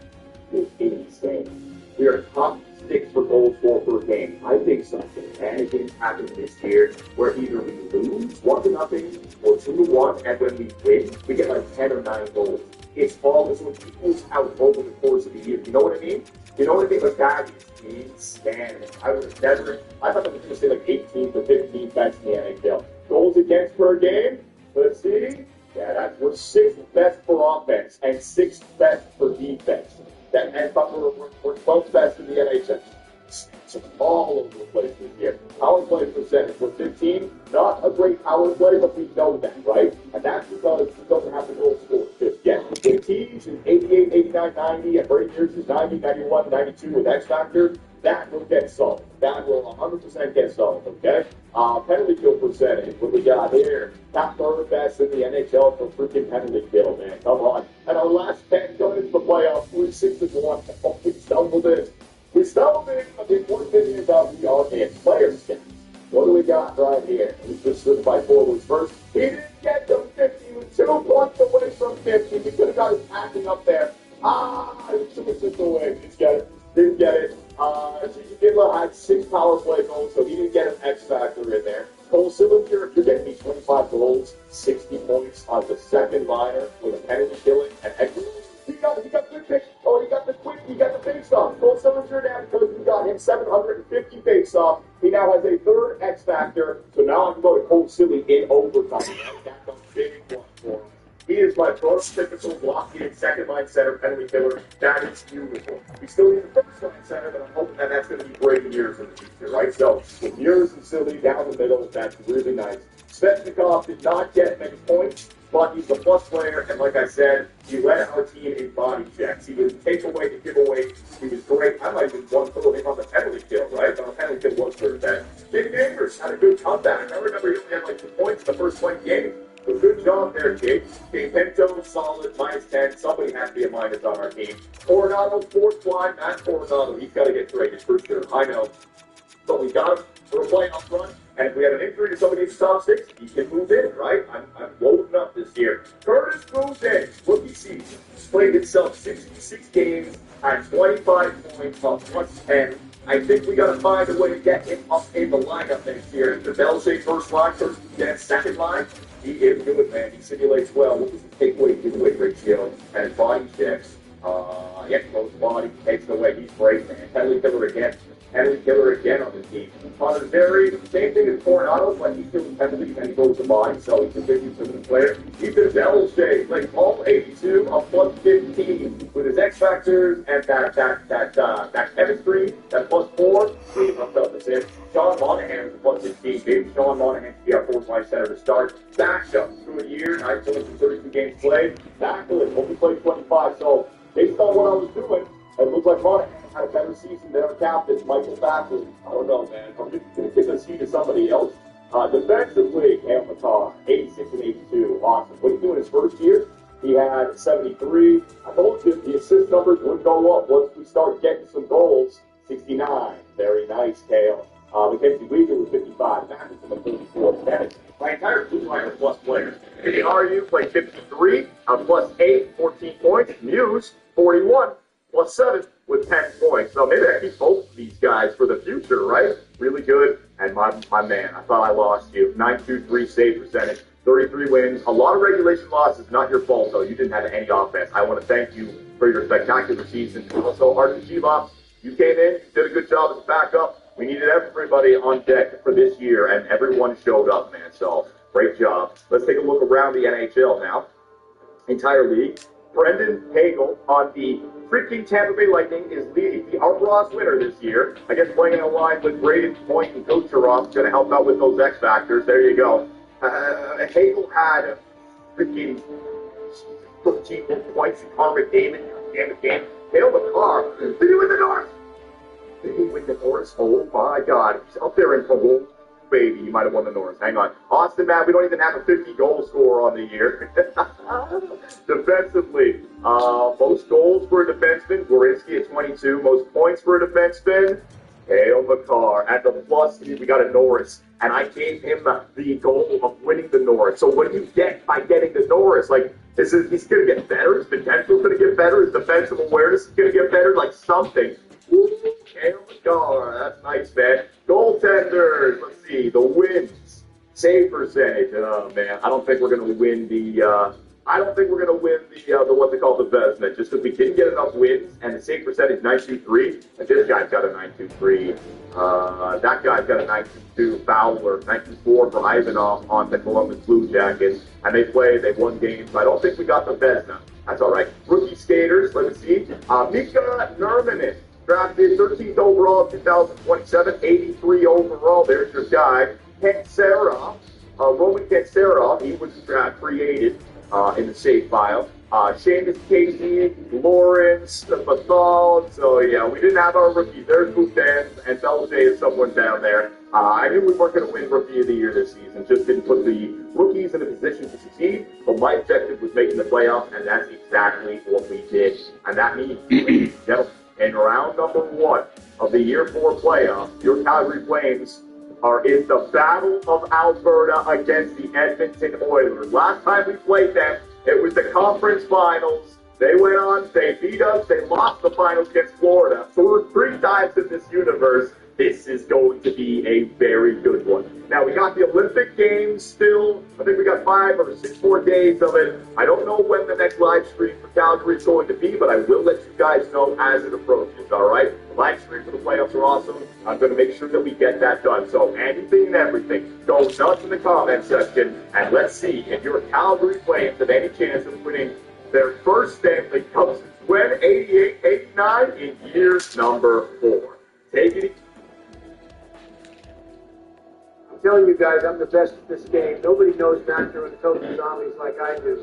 is insane. We are top 6 for goals for per game. I think something bad is happening this year where either we lose 1-0 or 2-1, and when we win, we get like 10 or 9 goals. It's all this one equals out over the course of the year. You know what I mean? You know what I mean? Like that is insane. I thought that was going to say like 18 to 15 best in the NHL. Goals against per game. Let's see. Yeah, we're 6th best for offense and 6th best for defense. And we're 12th best in the NHL. It's all over the place this year. Power play percentage. We're 15. Not a great power play, but we know that, right? And that's because we don't have the goal score just yet. The teams is 88, 89, 90, and Brady Years is 90, 91, 92 with X Factor. That will get solved. That will 100% get solved, okay? Penalty kill percentage. What we got here? Top 3rd best in the NHL for freaking penalty kill, man. Come on. And our last 10 going into the playoffs, we're 6-1. Oh, we stumbled in. But the important thing is that we are in player stats. What do we got right here? We just stood by forwards first. He didn't get to 50. He was 2 points away from 50. We could have got his packing up there. He took it just away. Didn't get it. Gidla had 6 power play goals, so he didn't get an X factor in there. Cole Sillinger, you're getting me 25 goals, 60 points on the second liner with a penalty killing and extra. He got good pick. Oh, he got the face-off. Cole Sillinger now, because we got him 750 face-off. He now has a 3rd X factor. So now I can go to Cole Silly in overtime. That's a big one for him. He is my prototypical block-in second-line center penalty killer. That is beautiful. We still need the first-line center, but I'm hoping that that's going to be great years in the future, right? So with Years and Silly down the middle, that's really nice. Svechnikov did not get many points, but he's a plus player, and like I said, he led our team in body checks. He would take away the giveaway. He was great. I might even want to throw him on the penalty kill, right? But the penalty kill was pretty bad. Jake Neighbors had a good comeback. I remember he only had like 2 points in the first 20 games. So good job there, Jake. Jake Pinto, solid, -10. Somebody has to be a minus on our team. Coronado, 4th line. Matt Coronado, he's got to get traded for sure. I know. But we got him. We're playing up front. And if we have an injury to somebody in the top 6, he can move in, right? I'm loading up this year. Curtis moves in. Rookie season. Played himself 66 games at 25 points on +10. I think we got to find a way to get him up in the lineup next year. The Belichick first line, first second line. He is good, man. He simulates well. What was the takeaway giveaway ratio and body checks? Close body, takes it away. He's great, man. Penalty killer again. Penalty killer again on the team. On the very same thing as Coronado, but he's doing penalties and he goes to mine, so he contributes to the player. Ethan Belichick, like all 82, a plus 15 with his X factors and that chemistry, that plus 4. He runs up the same. Sean Monahan is a plus 16. Maybe Sean Monahan should be our fourth line center to start. Backup through a year, 32 games played. Backup only played 25, so based on what I was doing, it looked like Monahan had a better season than our captain, Michael Fackley. I don't know, man. I'm just going to give the seat to somebody else. Defensively, Cam McCarr, 86 and 82. Awesome. What did he do in his first year? He had 73. I told you the assist numbers would go up once we start getting some goals. 69. Very nice, Kale. Mackenzie Weegar with 55. Matheson with 34. Bennett. My entire blue line are plus players. RU played 53, plus 8, 14 points. Muse, 41, plus 7 with 10 points. So maybe I keep both of these guys for the future, right? Really good. And my man, I thought I lost you. 923 save percentage, 33 wins. A lot of regulation losses, not your fault, though. You didn't have any offense. I want to thank you for your spectacular season. Also, Archie G-Lops, you came in, did a good job as a backup. We needed everybody on deck for this year, and everyone showed up, man. So, great job. Let's take a look around the NHL now. Entire league. Brendan Hagel on the freaking Tampa Bay Lightning is leading the Art Ross winner this year. I guess playing in a line with Braden Point and Kucherov is going to help out with those X factors. There you go. Hagel had freaking 13 points in Connor McDavid. Damn it, game. Dale McCarr. Did he win the North? Did he win the North? Oh my God. He's up there in Peru. Baby, you might have won the North. Hang on. Austin, man, we don't even have a 50-goal scorer on the year. Defensively, most goals for a defenseman, Gorinski at 22. Most points for a defenseman, Cale Makar. At the plus, we got a Norris. And I gave him the goal of winning the Norris. So what do you get by getting the Norris? Like, he's going to get better. His potential's going to get better. His defensive awareness is going to get better. Like something. Cale Makar. That's nice, man. Goaltenders. Let's see. The wins. Save percentage. Oh, man. I don't think we're going to win the what they call the Vezina, just because we didn't get enough wins, and the save percentage 923, and this guy's got a 923. That guy's got a 922. Fowler, 924 for Ivanov on the Columbus Blue Jackets, and they won games. I don't think we got the Vezina. That's all right. Rookie skaters, let me see. Mika Nurminen, drafted 13th overall, 2027, 83 overall. There's your guy. Roman Kensera, he was created in the save file. Seamus Casey, Lawrence, Bathal. So, yeah, we didn't have our rookies. There's Boutin, and Belge is someone down there. I knew we weren't going to win Rookie of the Year this season. Just didn't put the rookies in a position to succeed. But my objective was making the playoffs, and that's exactly what we did. And that means, ladies and gentlemen, in round number 1 of the Year 4 playoffs, your Calgary Flames are in the Battle of Alberta against the Edmonton Oilers. Last time we played them, it was the conference finals. They went on, they beat us, they lost the finals against Florida. So we're 3 times in this universe. This is going to be a very good one. Now, we got the Olympic Games still. I think we got 5 or 6 more days of it. I don't know when the next live stream for Calgary is going to be, but I will let you guys know as it approaches, all right? The live stream for the playoffs are awesome. I'm going to make sure that we get that done. So anything and everything, go nuts in the comment section, and let's see if your Calgary Flames have any chance of winning their first Stanley Cup since when? 88-89 in year number 4. Take it easy. I'm telling you guys, I'm the best at this game. Nobody knows Master and the Token Zombies like I do.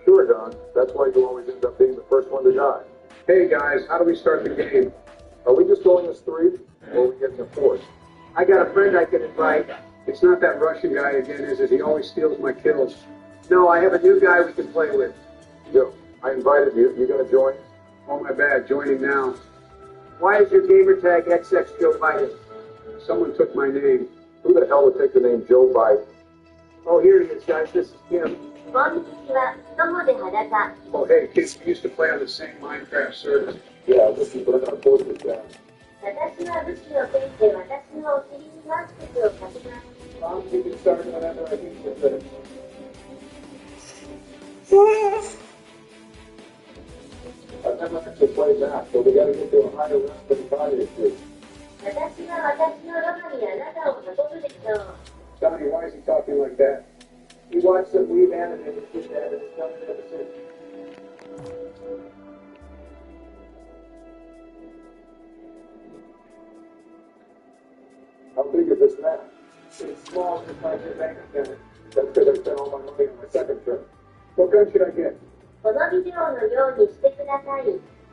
Sure, Don. That's why you always end up being the first one to die. Hey guys, how do we start the game? Are we just going as 3, or are we getting a 4th? I got a friend I can invite. It's not that Russian guy again, is it? He always steals my kills. No, I have a new guy we can play with. Joe, I invited you. You going to join? Oh, my bad. Joining now. Why is your gamer tag XX Joe Biden? Someone took my name. Who the hell would take the name Joe Biden? Oh, here he is, guys. This is him. Oh, hey, kids, we used to play on the same Minecraft server. Yeah, listen, but I'm going to post it down. You can start whenever I think you're good. never actually played that, so we got to get to a higher round than Kanye Street. 私は私のロマにあなたを運ぶでしょう。 Donnie, why is he talking like that? He watched some weeb anime and did that and it's done it ever since. How big is this map? It's small, just like your bank account. That's because I spent all my money on my second trip. What gun should I get? このビデオのようにしてください。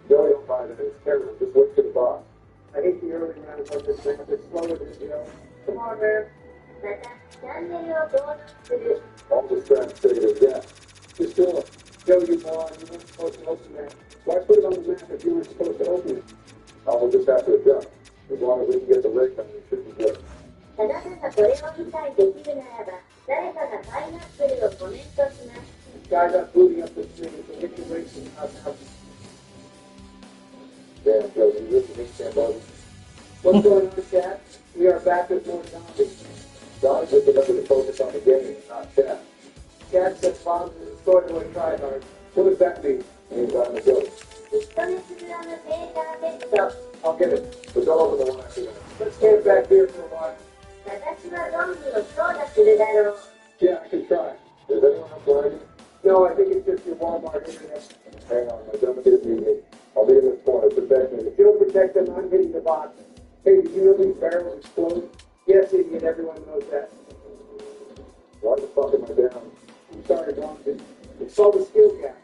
Joey don't buy that. It's terrible. Just wait for the boss. I hate the early rounds of this thing. It's slower than you know. Come on, man. また、チャンネルを登録する。 All the straps say there's gas. Just do it. Joe, you moron, you weren't supposed to open that. Why put it on the map if you weren't supposed to open it? We'll just have to adjust. As long as we can get the rig done, we should be good. あなたがこれを理解できるならば、誰かがパイナップルをコメントします。 Guys, I'm booting up this thing. So get your racing out now. Damn, Josie, this is instant buddy. What's going on, chat? We are back with more zombies. Donnie just remember to focus on the game, not chat. Chat says bombs in the store to try hard. What does that mean? Means I'm the ghost. フィットネスグラムデータセット。 I'll get it. But don't open the one after that. Let's get back here for a while. 私はゾンビを操作するだろう。 Yeah, I can try. Is anyone else lagging? No, I think it's just your Walmart internet. Hang on, my dummy didn't need me. I'll be in this corner. Protect me. If you'll protect them, I'm hitting the box. Hey, did you know these barrels explode? Yes, idiot, everyone knows that. Why the fuck am I down? I'm sorry, Blondie. It's called the skill gap.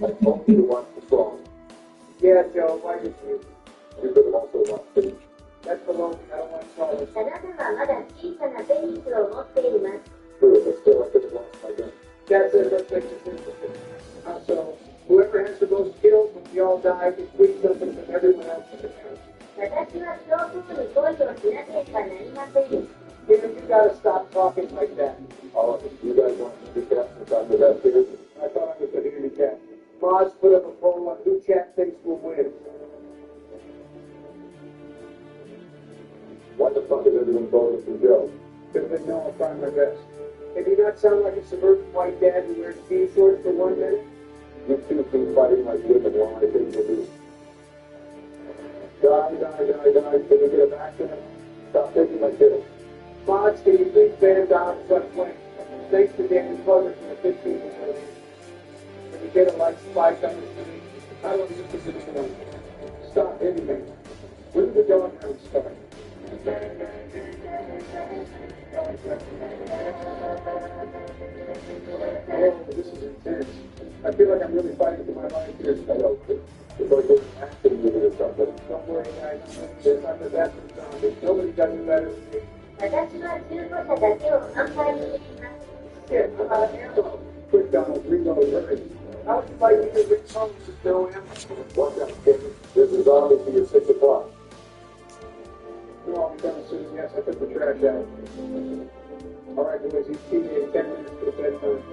I told you to watch the song. Yeah, Joe, why did you? You could have also watched it. That's below me. I don't want to call it. あなたはまだ小さなペニスを持っています。 True, but still I could have lost my gun. That's it. Let's make this interesting. So, Whoever has the most kills when we all die can tweet something from everyone else in the town. 私は教皇に恋をしなければなりません。 David, you gotta stop talking like that. All of you guys want to handicap since I'm the best here? I thought I was the handicap. Moz put up a poll on who chat thinks will win. What the fuck is everyone voting for Joe? Because they know I'll try my best. Can you not sound like a suburban white dad who wears jean shorts for 1 minute? You two keep fighting like women while I think you do. Die. Can you get a vaccine? Stop taking my kills. Moz, can you please ban Donald Trump playing? Thanks to Danny Clover for the 15 minutes. Can you get a like spike on this screen? I don't use this anymore. Stop hitting me. When did the dog hound start? Oh, this is intense. I feel like I'm really fighting for my life here. I know. It's like there's an action movie or something. Don't worry, guys. I'm the best of zombies. Nobody does it better than me. 私は中古車だけを販売に行きます。 Shit, I'm out of ammo. Quick, Donald, reload, hurry. How would you like me to bring home with no ammo? Watch out, kid. There's a zombie for your 6 o'clock. We'll all be done soon. Yes, I took the trash out. All right, boys, each team in 10 minutes for the bedtime.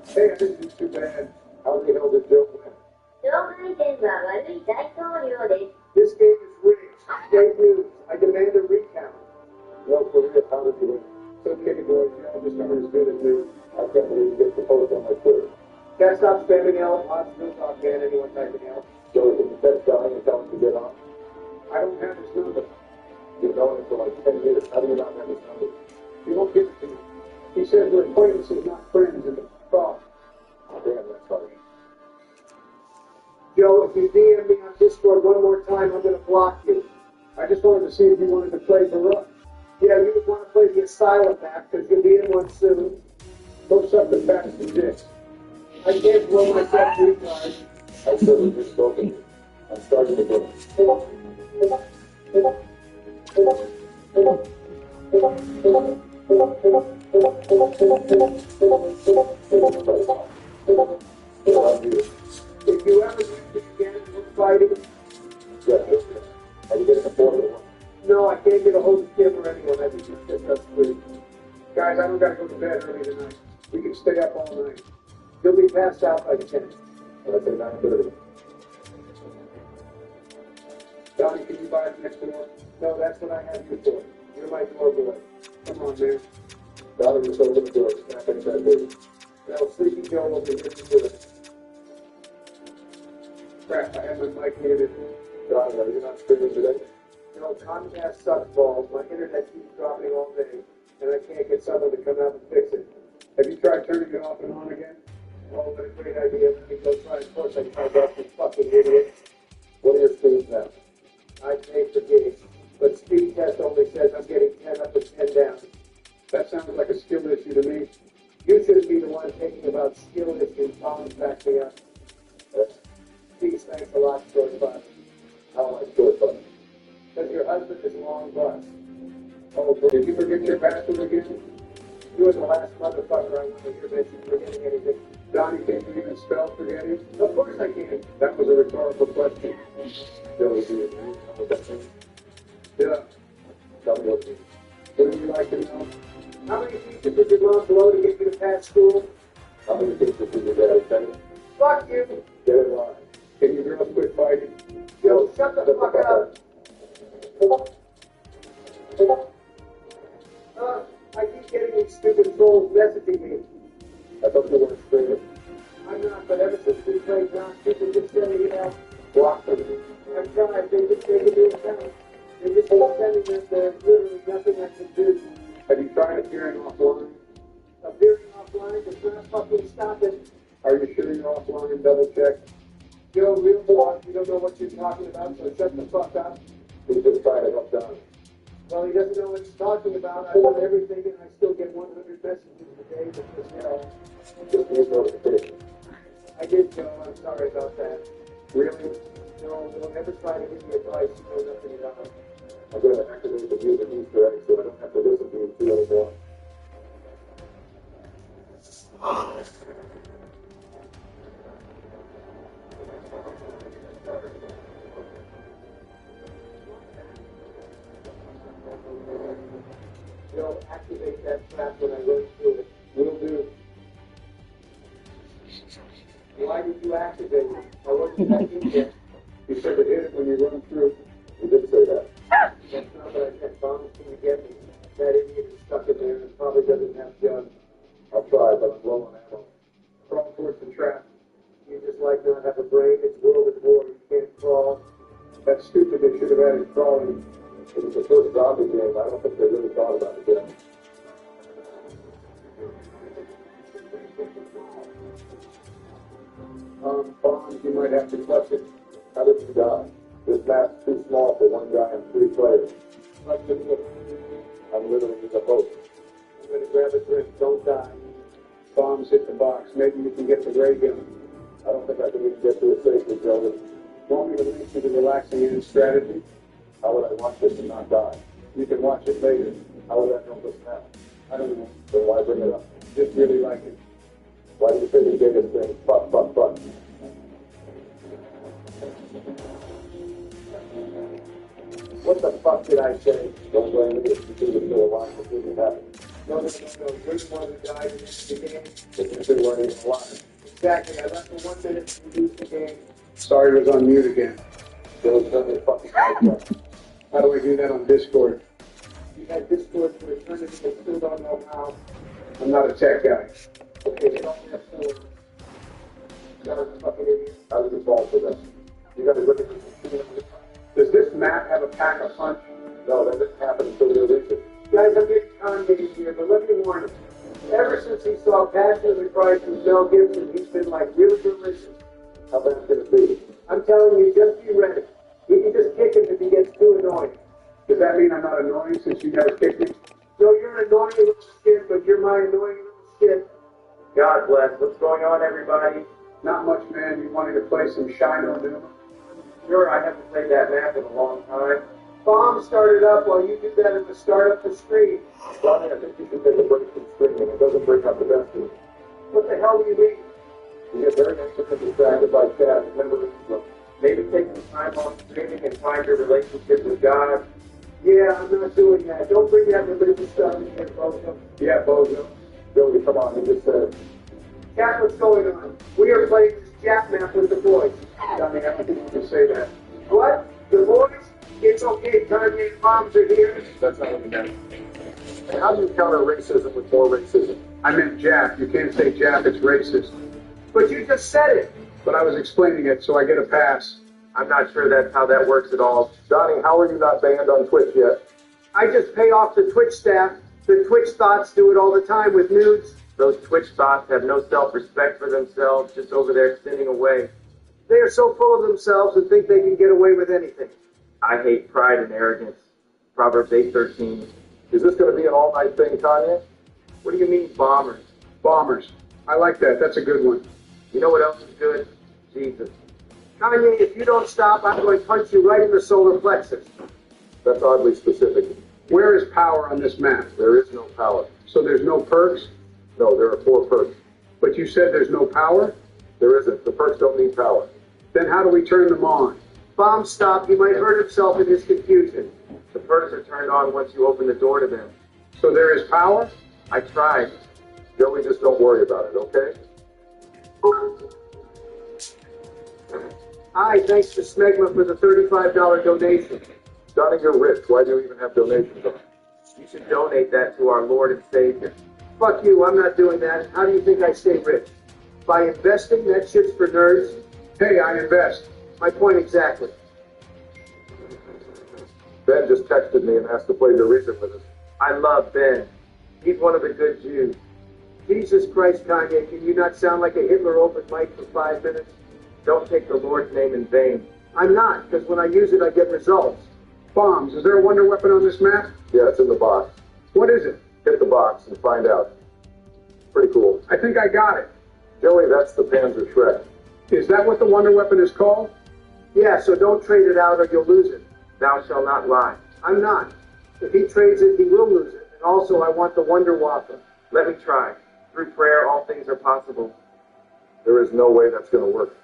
Hey, I didn't do too bad. How the hell did Joe win? 場外店は悪い大統領です。 This game is rigged. Fake news. I demand a recount. No, for real, how did you win? It's okay, boys. You're all just aren't as good as me. I can't believe you get proposed on my Twitter. Can't stop spamming L. Moz will not ban anyone typing L. Joey, can you text Johnny and tell him to get on? I don't have his number. You've known him for like 10 years. How do you not have his number? You won't give it to me. He said we're acquaintances, not friends, and it's wrong. Damn, that's harsh. Joe, if you DM me on Discord one more time, I'm going to block you. I just wanted to see if you wanted to play for us. Yeah, you would want to play the Asylum map because you'll be in one soon. Go suck the bastard dick. I can't blow myself 3 times. I should have just spoken to you. I'm starting to get it. If you ever meet me again and we're fighting, Yeah, are you getting a Formula One? no, I can't get a hold of Kim or anyone. I think it's just us 3. Guys, I don't gotta go to bed early tonight. We can stay up all night. You'll be passed out by 10. Let's say 9:30. Donnie, can you buy it next door? No, that's what I have you for. You're my door boy. Come on, man. Dollar was over the door. Snap into that baby. Now, Sleepy Joe will be here to do it. Crap, I have my mic muted. Donnie, are you not streaming today? You know, Comcast sucks balls. My internet keeps dropping all day, and I can't get someone to come out and fix it. Have you tried turning it off and on again? Oh, what a great idea. Let me go try. Of course I tried that, you fucking idiot. What are your speeds now? I pay for gigs, but speed test only says I'm getting 10 up and 10 down. That sounds like a skill issue to me. You should be the one thinking about skill issues. Tom's back me up. Please, thanks a lot, Short Bus. How am I short, buddy? Because your husband is long bus. Oh, did you forget your password again? You were the last motherfucker I want to hear mention forgetting anything. Donnie, can you even spell forgetting? Of course I can. That was a rhetorical question. Billy, do you agree with that thing? Yeah. Tell me what you What do you like to know? How many teachers did your mom blow to get you to pass school? How many things did your dad tell you? Fuck you. Get it right. Can you girls quit fighting? Yo, shut the fuck up. I keep getting these stupid trolls messaging me. I thought you weren't streaming. I'm not, but ever since we played John, people just sending it out. Block them. I've tried. They just take it into account. They just keep sending it. There's literally nothing I can do. Have you tried appearing offline? Appearing offline does not fucking stop it. Are you sure you're offline? Double check. Yo, real boss, you don't know what you're talking about, so shut the fuck up. He's just trying to help Donnie. Well, he doesn't know what he's talking about. I want everything, and I still get 100 messages a day that just, Just use notifications. I did, Joe. I'm sorry about that. Really? No, don't ever try to give me advice you know nothing about. I'm going to activate the view of Easter egg so I don't have to listen to you two anymore. Joe, activate that trap when I run through it. Will do. Why did you activate it? I wasn't back in yet. You said to hit it when you run through. You did say that. That's not what I said. Bombs can get me. That idiot is stuck in there and probably doesn't have guns. I'll try, but I'm low on ammo. Crawl towards the trap. You just like not have a brain. It's world at war. You can't crawl. That's stupid. They should have added crawling. It was the first zombie game. I don't think they really thought about it yet. Bombs, you might have to clutch it. How did you die? This map's too small for one guy and 3 players. Clutch the foot. I'm literally in the boat. I'm going to grab a drink. Don't die. Bombs hit the box. Maybe you can get the ray gun. I don't think I can even get to it safely, Joe. Want me to link you to relaxing end strategy? How would I watch this and not die? You can watch it later. How would I know this now? I don't know. Then why bring it up? Just really like it. Why do you say the biggest thing? Fuck, fuck, fuck. What the fuck did I say? Don't blame me if you two are still alive for doing that. No. You're the one who died in the game. If you two weren't even alive. Exactly. I left for 1 minute to lose the game. Sorry, it was on mute again. Joe's done this fucking podcast. How do I do that on Discord? You had Discord for eternity. I still don't know how. I'm not a tech guy. Okay, they don't have four. You're a fucking idiot. How did you fall for this? You got to look at this. Does this map have a pack a punch? No, that didn't happen until we released it. Guys, I'm getting Kanye here, but let me warn you. Ever since he saw Passion of the Christ with Mel Gibson, he's been like really delicious. How bad can it be? I'm telling you, just be ready. You can just kick him if he gets too annoying. Does that mean I'm not annoying since you never kicked me? So you're an annoying little shit, but you're my annoying little shit. God bless. What's going on, everybody? Not much, man. You wanted to play some Shino Numa? Sure, I haven't played that map in a long time. Bomb started up while you did that at the start of the stream. Johnny, I think you should take a break from streaming. It doesn't bring up the best of you. What the hell do you mean? You get very anxious and distracted by chat and never listen to them. Maybe take some time off streaming and find your relationship with God. Yeah, I'm not doing that. Don't bring that religious stuff in here, Bozo. Yeah, Bozo. Joey, come on, you just said. Cat, what's going on? We are playing this Jap map with the boys. Johnny, I don't think you can say that. What? The boys? It's okay, Kanye, bombs are here. That's not what you meant. And how do you counter racism with more racism? I meant Jap. You can't say Jap, it's racist. But you just said it. But I was explaining it, so I get a pass. I'm not sure that's how that works at all. Donnie, how are you not banned on Twitch yet? I just pay off the Twitch staff. The Twitch thoughts do it all the time with nudes. Those Twitch thoughts have no self-respect for themselves, just over there sinning away. They are so full of themselves and think they can get away with anything. I hate pride and arrogance. Proverbs 8:13. Is this going to be an all-night thing, Kanye? What do you mean, bombers? Bombers. I like that. That's a good one. You know what else is good? Jesus. Kanye, if you don't stop, I'm going to punch you right in the solar plexus. That's oddly specific. Where is power on this map? There is no power. So there's no perks? No, there are 4 perks. But you said there's no power? There isn't. The perks don't need power. Then how do we turn them on? Bomb stop. He might hurt himself in his confusion. The perks are turned on once you open the door to them. So there is power? I tried. Joey, just don't worry about it, okay? Hi, thanks to Smegma for the $35 donation. Donnie, you're rich. Why do you even have donations on? You should donate that to our Lord and Savior. Fuck you, I'm not doing that. How do you think I stay rich? By investing? That shit's for nerds. Hey, I invest. My point exactly. Ben just texted me and asked to play the reason with us. I love Ben. He's one of the good Jews. Jesus Christ, Kanye, can you not sound like a Hitler open mic for 5 minutes? Don't take the Lord's name in vain. I'm not, because when I use it, I get results. Bombs. Is there a wonder weapon on this map? Yeah, it's in the box. What is it? Hit the box and find out. Pretty cool. I think I got it. Joey, that's the Panzer Shrek. Is that what the wonder weapon is called? Yeah, so don't trade it out or you'll lose it. Thou shalt not lie. I'm not. If he trades it, he will lose it. And also, I want the Wonder Waffle. Let me try. Through prayer, all things are possible. There is no way that's going to work.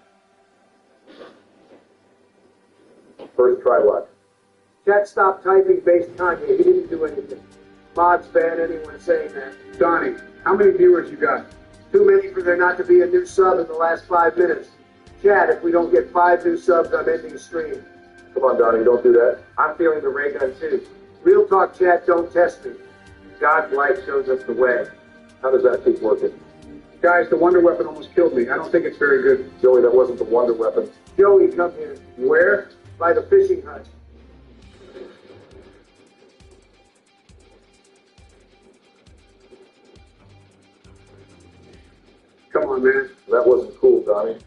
First try what? Chat stopped typing based Kanye. He didn't do anything. Mods ban anyone saying that. Donnie, how many viewers you got? Too many for there not to be a new sub in the last 5 minutes. Chat, if we don't get 5 new subs, I'm ending stream. Come on, Donnie, don't do that. I'm feeling the ray gun too. Real talk, chat, don't test me. God's light shows us the way. How does that keep working? Guys, the wonder weapon almost killed me. I don't think it's very good. Joey, that wasn't the wonder weapon. Joey, come here. Where? By the fishing hut. Come on, man. That wasn't cool, Donnie.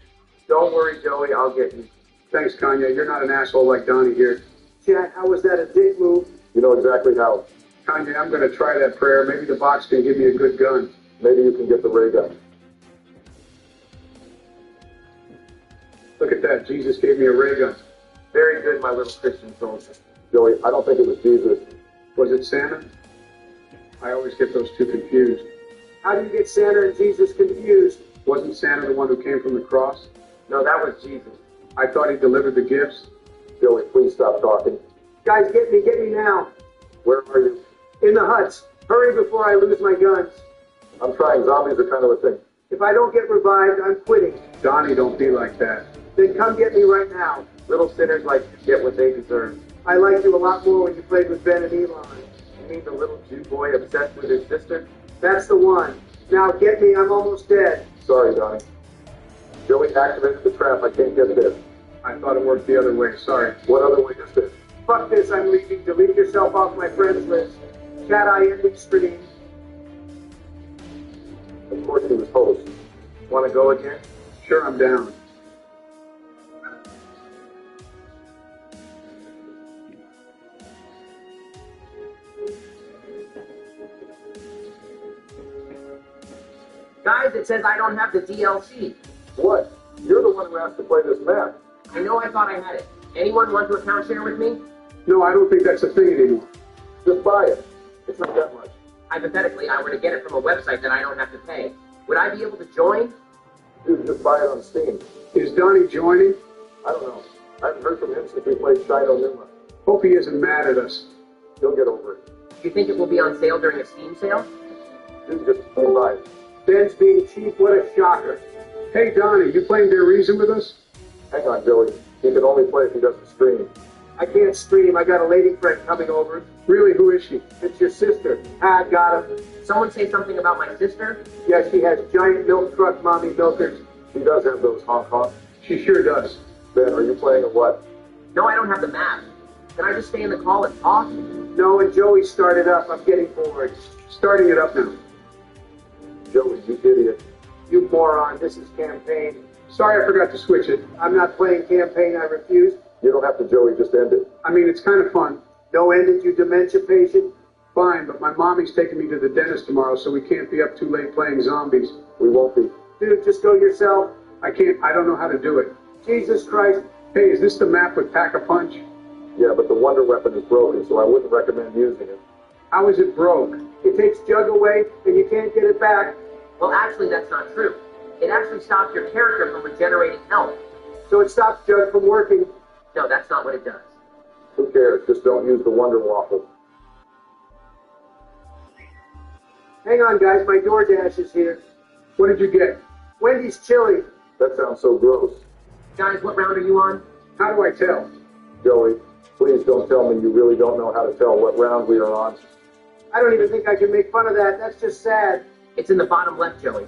Don't worry, Joey, I'll get you. Thanks, Kanye. You're not an asshole like Donnie here. Chat, how was that a dick move? You know exactly how. Kanye, I'm going to try that prayer. Maybe the box can give me a good gun. Maybe you can get the ray gun. Look at that. Jesus gave me a ray gun. Very good, my little Christian soldier. Joey, I don't think it was Jesus. Was it Santa? I always get those two confused. How do you get Santa and Jesus confused? Wasn't Santa the one who came from the cross? No, that was Jesus. I thought he delivered the gifts. Joey, please stop talking. Guys, get me now. Where are you? In the huts. Hurry before I lose my guns. I'm trying. Zombies are kind of a thing. If I don't get revived, I'm quitting. Donnie, don't be like that. Then come get me right now. Little sinners like to get what they deserve. I liked you a lot more when you played with Ben and Elon. You mean the little Jew boy obsessed with his sister? That's the one. Now get me, I'm almost dead. Sorry, Donnie. Joey activated the trap. I can't get this. I thought it worked the other way. Sorry. What other way is this? Fuck this, I'm leaving. Delete yourself off my friends list. Chat, I ended stream. Of course he was host. Want to go again? Sure, I'm down. Guys, it says I don't have the DLC. What? You're the one who asked to play this map. I know I thought I had it. Anyone want to account share with me? No, I don't think that's a thing anymore. Just buy it. It's not that much. Hypothetically, I were to get it from a website that I don't have to pay. Would I be able to join? Dude, just buy it on Steam. Is Donnie joining? I don't know. I haven't heard from him since we played Shino Numa. Hope he isn't mad at us. He'll get over it. Do you think it will be on sale during a Steam sale? Dude, just buy it. Ben's being cheap, what a shocker. Hey, Donnie, you playing Their Reason with us? Hang on, Joey. He can only play if he doesn't stream. I can't scream. I got a lady friend coming over. Really, who is she? It's your sister. Ah, got him. Someone say something about my sister? Yeah, she has giant milk truck mommy milkers. She does have those honk honk. She sure does. Ben, are you playing at what? No, I don't have the map. Can I just stay in the call and talk? No, and Joey started up. I'm getting bored. Starting it up now. Joey, you idiot. You moron. This is campaign. Sorry I forgot to switch it. I'm not playing campaign. I refuse. You don't have to, Joey. Just end it. I mean, it's kind of fun. No end it, you dementia patient? Fine, but my mommy's taking me to the dentist tomorrow, so we can't be up too late playing zombies. We won't be. Dude, just go yourself. I can't. I don't know how to do it. Jesus Christ. Hey, is this the map with Pack-a-Punch? Yeah, but the wonder weapon is broken, so I wouldn't recommend using it. How is it broke? It takes Jug away, and you can't get it back. Well, actually, that's not true. It actually stops your character from regenerating health. So it stops Jug from working. No, that's not what it does. Who cares? Just don't use the Wonder Waffle. Hang on, guys. My DoorDash is here. What did you get? Wendy's chili. That sounds so gross. Guys, what round are you on? How do I tell? Joey, please don't tell me you really don't know how to tell what round we are on. I don't even think I can make fun of that. That's just sad. It's in the bottom left, Joey.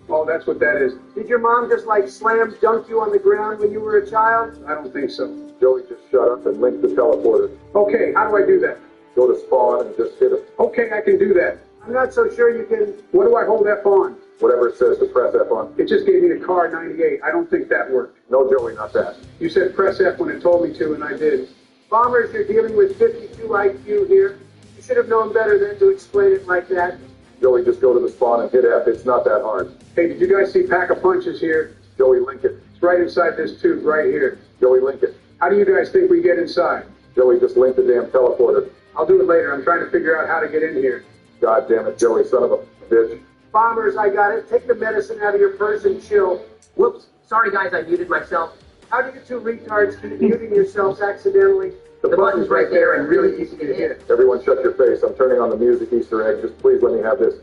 Oh, that's what that is. Did your mom just like slam dunk you on the ground when you were a child? I don't think so. Joey, just shut up and link the teleporter. Okay, how do I do that? Go to spawn and just hit it. Okay, I can do that. I'm not so sure you can... What do I hold F on? Whatever it says to press F on. It just gave me the car 98. I don't think that worked. No, Joey, not that. You said press F when it told me to, and I did. Bombers, you're dealing with 52 IQ here. You should have known better than to explain it like that. Joey, just go to the spawn and hit F. It's not that hard. Hey, did you guys see Pack-a-Punches here? Joey, link it. It's right inside this tube right here. Joey, link it. How do you guys think we get inside? Joey, just link the damn teleporter. I'll do it later. I'm trying to figure out how to get in here. God damn it, Joey, son of a bitch. Bombers, I got it. Take the medicine out of your purse and chill. Whoops. Sorry, guys, I muted myself. How do you two retards keep muting yourselves accidentally? The button's right there and really easy to hit. Everyone shut your face. I'm turning on the music Easter egg. Just please let me have this.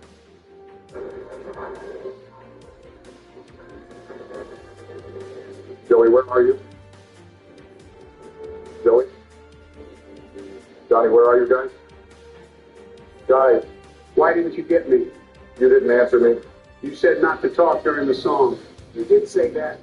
Joey, where are you? Joey? Johnny, where are you guys? Guys, Why didn't you get me? you didn't answer me. You said not to talk during the song. You did say that.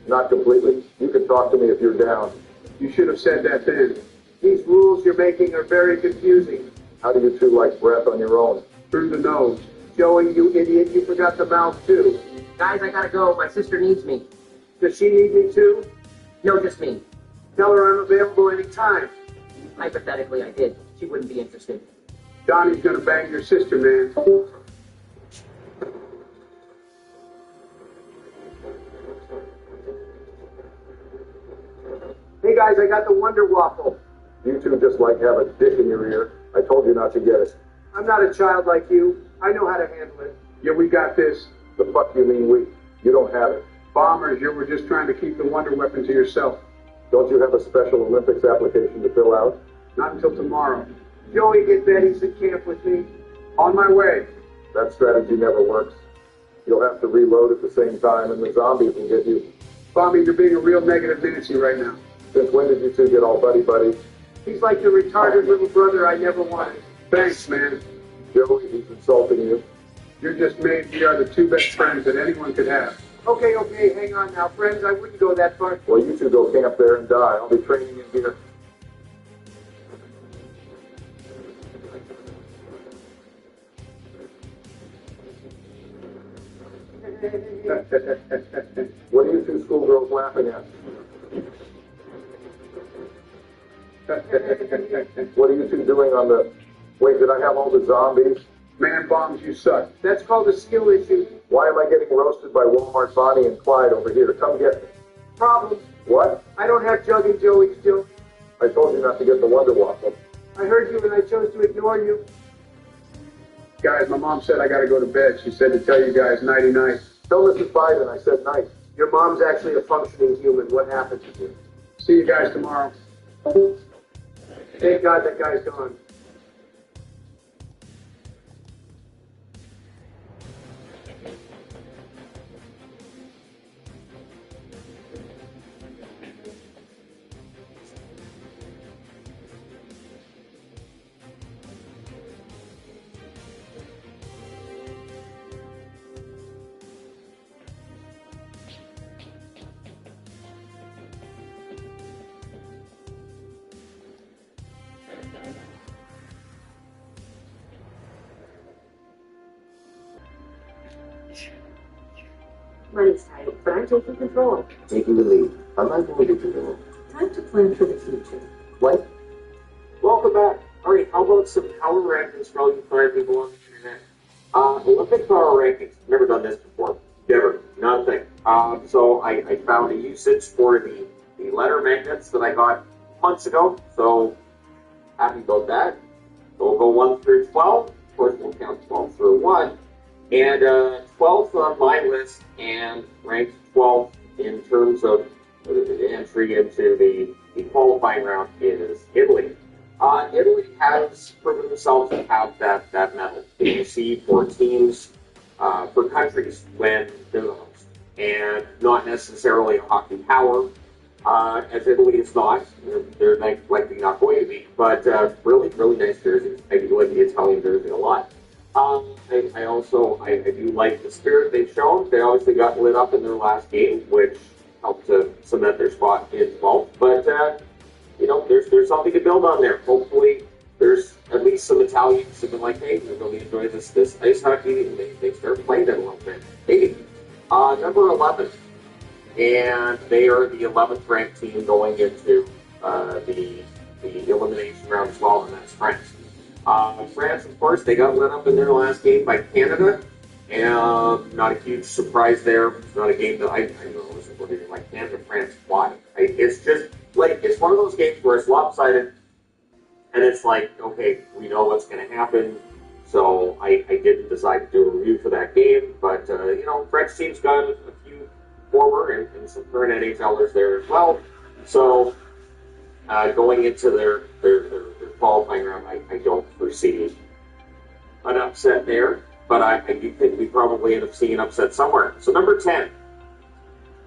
Not completely. You can talk to me if you're down. You should have said that then. These rules you're making are very confusing. How do you two like breath on your own? Through the nose. Joey, you idiot, you forgot the mouth too. Guys, I gotta go. My sister needs me. Does she need me too? No, just me. Tell her I'm available anytime. Hypothetically, I did. She wouldn't be interested. Donnie's gonna bang your sister, man. Hey guys, I got the Wonder Waffle. You two just like have a dick in your ear. I told you not to get it. I'm not a child like you. I know how to handle it. Yeah, we got this. The fuck you mean we? You don't have it. Bombers, you were just trying to keep the wonder weapon to yourself. Don't you have a Special Olympics application to fill out? Not until tomorrow. Joey, get Betty's at camp with me. On my way. That strategy never works. You'll have to reload at the same time, and the zombies will get you. Bobby, you're being a real negative Nancy right now. Since when did you two get all buddy-buddy? He's like the retarded little brother I never wanted. Thanks, man. Joey, he's insulting you. You're just made. We are the two best friends that anyone could have. Okay, hang on now. Friends, I wouldn't go that far. Well, you two go camp there and die. I'll be training in here. What are you two schoolgirls laughing at? What are you two doing on the... Wait, did I have all the zombies? Man bombs, you suck. That's called a skill issue. Why am I getting roasted by Walmart Bonnie and Clyde over here? Come get me. Problem. What? I don't have Jug and Joey still. I told you not to get the Wonder Waffle. I heard you and I chose to ignore you. Guys, my mom said I gotta go to bed. She said to tell you guys nighty-night. Tell Mrs. Biden I said night. Your mom's actually a functioning human. What happened to you? See you guys tomorrow. Thank God that guy's gone. Money's tight, but I'm taking control. Taking the lead. I like the way to do it. Time to plan for the future. What? Welcome back. All right, how about some power rankings for all you fine people on the internet? Olympic power rankings. Never done this before. Never. Nothing. So I found a usage for the letter magnets that I got months ago. So happy about that. So we'll go 1 through 12. Of course, we'll count 12 through 1. And 12th on my list and ranked 12th in terms of the entry into the qualifying round is Italy. Italy has proven themselves to have that medal that you see for teams, for countries when they're the host, and not necessarily a hockey power, as Italy is not. They're likely not going to be, but really, really nice jerseys. I do like the Italian jersey a lot. I also do like the spirit they've shown. They obviously got lit up in their last game, which helped to cement their spot in 12th, but there's something to build on there. Hopefully, there's at least some Italians who've been like, hey, we really enjoy this ice hockey, and they start playing it a little bit. Hey, number 11, and they are the 11th ranked team going into the elimination round as well, and that's France. France, of course, they got lit up in their last game by Canada, and not a huge surprise there. It's not a game that I was wondering, like, Canada, France, why? It's just, like, it's one of those games where it's lopsided, and it's like, okay, we know what's going to happen, so I didn't decide to do a review for that game, but, French team's got a few former and some current NHLers there as well, so going into their qualifying round, I don't foresee an upset there, but I do think we probably end up seeing an upset somewhere. So number 10,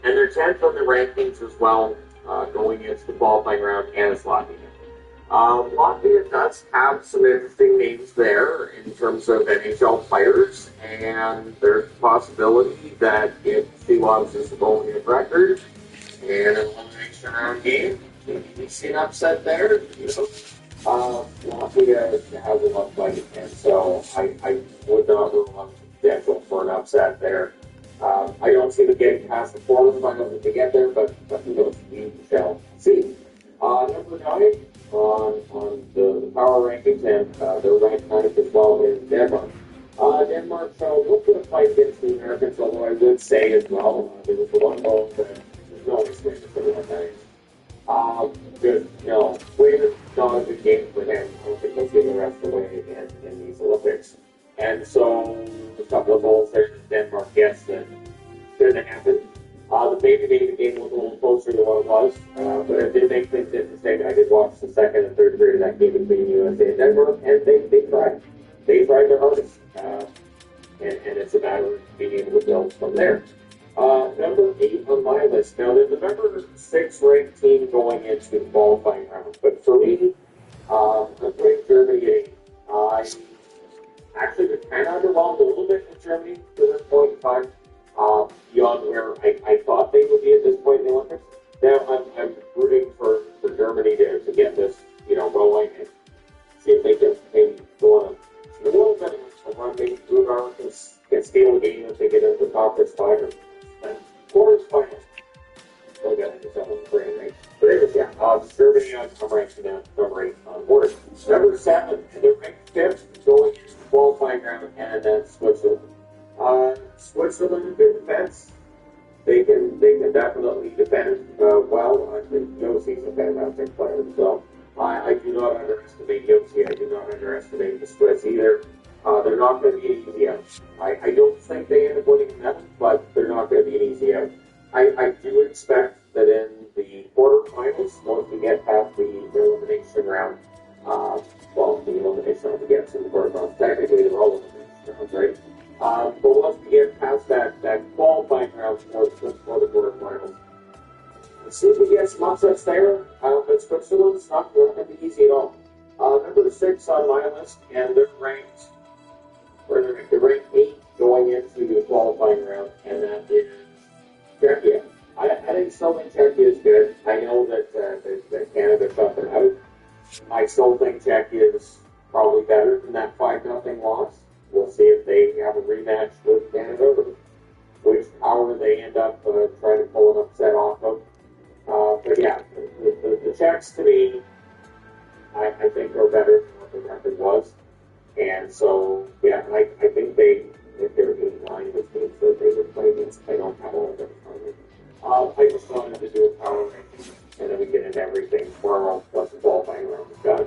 and they're 10th on the rankings as well, going into the qualifying round, and it's Latvia. Latvia does have some interesting names there in terms of NHL players, and there's a possibility that if Silovs is the goalie of record and an elimination round game, maybe we see an upset there. Latvia has a lot fighting, and so I would not rule out the potential for an upset there. I don't see them getting past the quarterfinals if they get there, but who knows? We shall see. Number 9 on the power rankings, and they're ranked 9th as well, is Denmark. Denmark showed a little bit of fight against the Americans, although I would say as well, there was the one goal that there's no explaining for the one just, Sweden, not a good game for them. I don't think they'll get the rest of the way in these Olympics. And so, a couple of goals there that Denmark gets that shouldn't have happened. The baby made the game look a little closer than what it was, but it did make things interesting. I did watch the second and third period of that game between USA and Denmark, and they tried. They tried their hardest, and it's a matter of being able to build from there. Number 8 on my list. Now, there's the number 6 ranked team going into the qualifying round, but for me, I'm putting Germany in. I actually was kind of underwhelmed a little bit with Germany to this point in time, beyond where I thought they would be at this point in the Olympics. Now, I'm rooting for Germany to get this, rolling and see if they can maybe go on a little bit of a run, maybe through our can steal a game if they get into the conference final. And quarters final. Still got into some of the brain, right? But anyways, Germany, I'm ranking down number 8 on the board. Number 7, and they're ranked 5th going into the qualifying round, and that's Switzerland. Switzerland, good defense. They can definitely defend well. I think Yossi's a fantastic player, so I do not underestimate Yossi. I do not underestimate the Swiss either. They're not going to be an easy out. I don't think they end up winning the medal, but they're not going to be an easy out. I do expect that in the quarterfinals, once we get past the elimination round, the elimination round against in the quarterfinals, technically they're all elimination rounds, right? But once we get past that qualifying round for the quarterfinals, let's see if we get some upsets there. But Switzerland's not going to be easy at all. Number 6 on my list, and they're ranked 8 going into the qualifying round, and that is Czechia. I still think Czechia is good. I know that Canada shut them out. I still think Czechia is probably better than that 5-0 loss. We'll see if they have a rematch with Canada, or which power they end up trying to pull an upset off of. But yeah, the Czechs to me, I think are better than what the record was. And so, yeah, I think if they're 89, which means that they would play against, I don't have all of them in front of me. I just wanted to do a power ranking, and then we get into everything tomorrow, plus the qualifying round is done.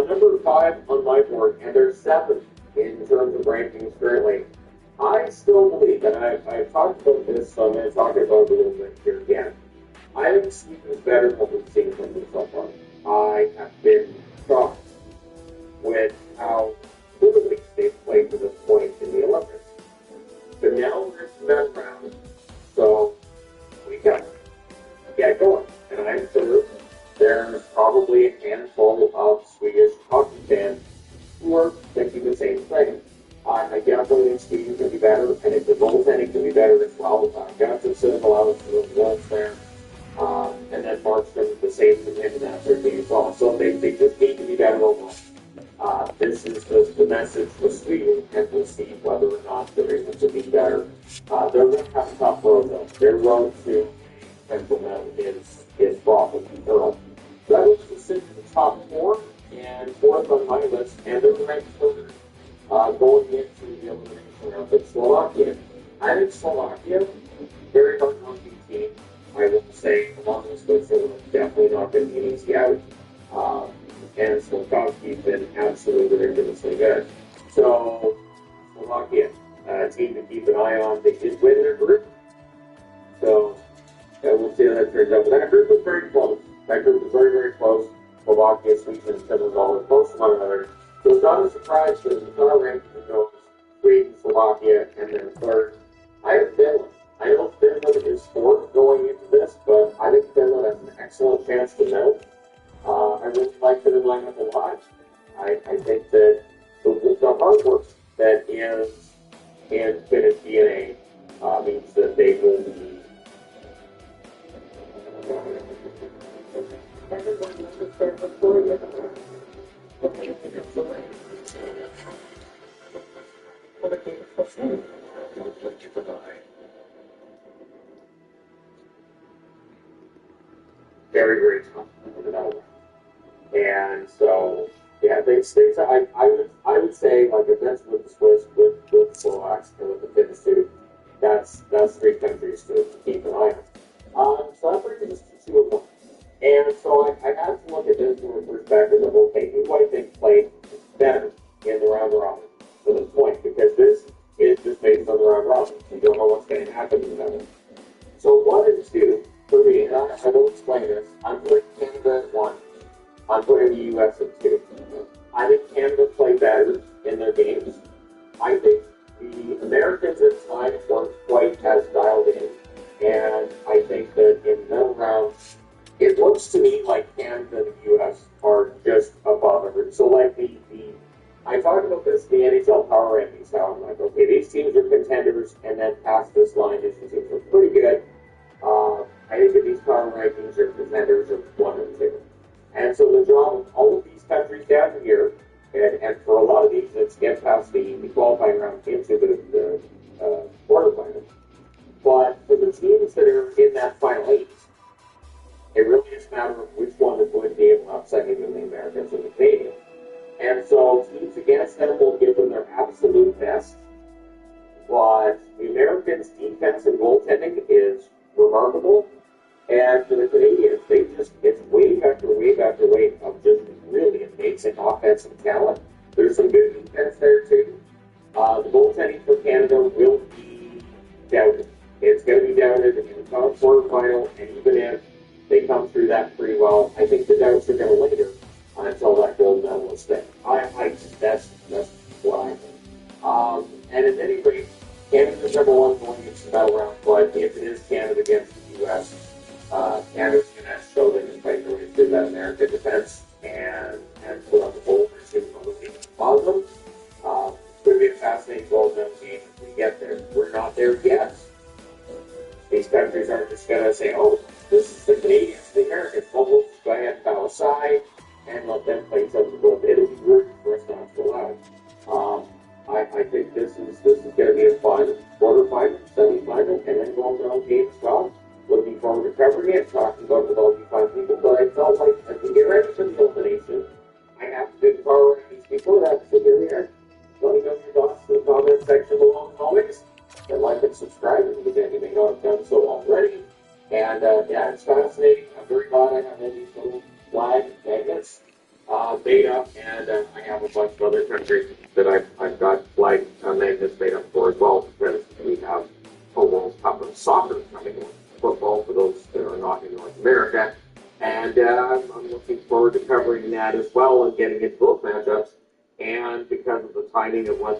Number 5 on my board, and there's 7 in terms of rankings currently. I still believe, and I've talked about this, so I'm going to talk about it a little bit here again. I think Sweden is better than what we've seen from them so far. I have been shocked with how poorly they've played to this point in the Olympics. But now we're in the next round, so we got to get going. And I'm sure there's probably a handful of Swedish hockey fans who are thinking the same thing. I definitely think Sweden can be better, and if the goaltending can be better as well, Gustafsson allows for the goals there. And then Markstrom, the same for him, and that's their team as well. So they just need to be better overall. This is the message for Sweden, and we'll see whether or not they're able to be better. They're going to have a tough road, though. Their road to Central Mountain is probably thorough. That was considered the top 4, and 4th on my list, and they're ranked further going into the elimination round. But Slovakia, I think Slovakia, very hard working team. I will say along those lists, they're definitely not going to be an easy out. And Slokowski's been absolutely ridiculously good. So, Slovakia, a team to keep an eye on. They did win their group. So, we'll see how that turns out. But that group was very close. That group was very, very close. Slovakia, Sweden, and Finland all were close to one another. So it's not a surprise because the star ranking goes Sweden, Slovakia, and then third. I have Finland. I know Finland is 4th going into this, but I think Finland has an excellent chance to medal. I really like the lineup a lot. I think that the hard work that is in Finnish DNA means that they will be. Very, very tough in the middle. And so, yeah, things I would say, like, events with the Swiss, with Slovaks, and with the Finns too, that's 3 countries to keep an eye on. So that brings us to 2 of them. And so I had to look at this from the perspective of, okay, who do I think played better in the round robin to this point? Because this is just based on the round robin. You don't know what's going to happen in the middle. So 1 and 2, for me, and I will explain this, I'm putting Canada at 1. I'm putting the U.S. at 2. I think Canada played better in their games. I think the Americans at times weren't quite as dialed in. And I think that in the middle round, it looks to me like Canada and the U.S. are just above average. So like I talked about this in the NHL power rankings now. I'm like, okay, these teams are contenders, and then past this line, these teams are pretty good. I think that these power rankings are contenders of 1 and 2. And so the job of all of these countries down here, and for a lot of these, it's get past the qualifying round into the quarterfinals. But for the teams that are in that final 8, it really is a matter of which one is going to be able to upset either the Americans or the Canadians. And so teams against them will give them their absolute best. But the Americans' defense and goaltending is remarkable. And for the Canadians, it's wave after wave after wave of just really amazing offensive talent. There's some good defense there too. The goaltending for Canada will be doubted. It's going to be doubted in the quarterfinal, and even if they come through that pretty well, I think the doubts are going to linger until that gold medal is there. That's what I think. And at any rate, Canada's number 1 going into the battle round, but if it is Canada against the U.S., Canada's going to show that it's quite going to do that American defense and put up the goal or 2 on the bottom. It's going to be a fascinating goal game if we get there. We're not there yet. These countries aren't just going to say, oh, this is the Canadians, the Americans. We'll just go ahead and bow aside and let them play each other. It is rude for us not to allow it. I think this is going to be a fun quarterfinal, semifinal, NHL game as well. Looking forward to covering it, talking about it with all you fine people. But I felt like as we get ready for the elimination, I have to empower these people that sit here. Let me know your thoughts in the comment section below as always. And like and subscribe if you may not have done so already. And yeah, it's fascinating. I'm very glad I have all these little flag magnets made up, and I have a bunch of other countries that I've got flag magnets made up for as well, because we have a World Cup of soccer coming in, football for those that are not in North America. And I'm looking forward to covering that as well and getting into those matchups. And because of the timing of when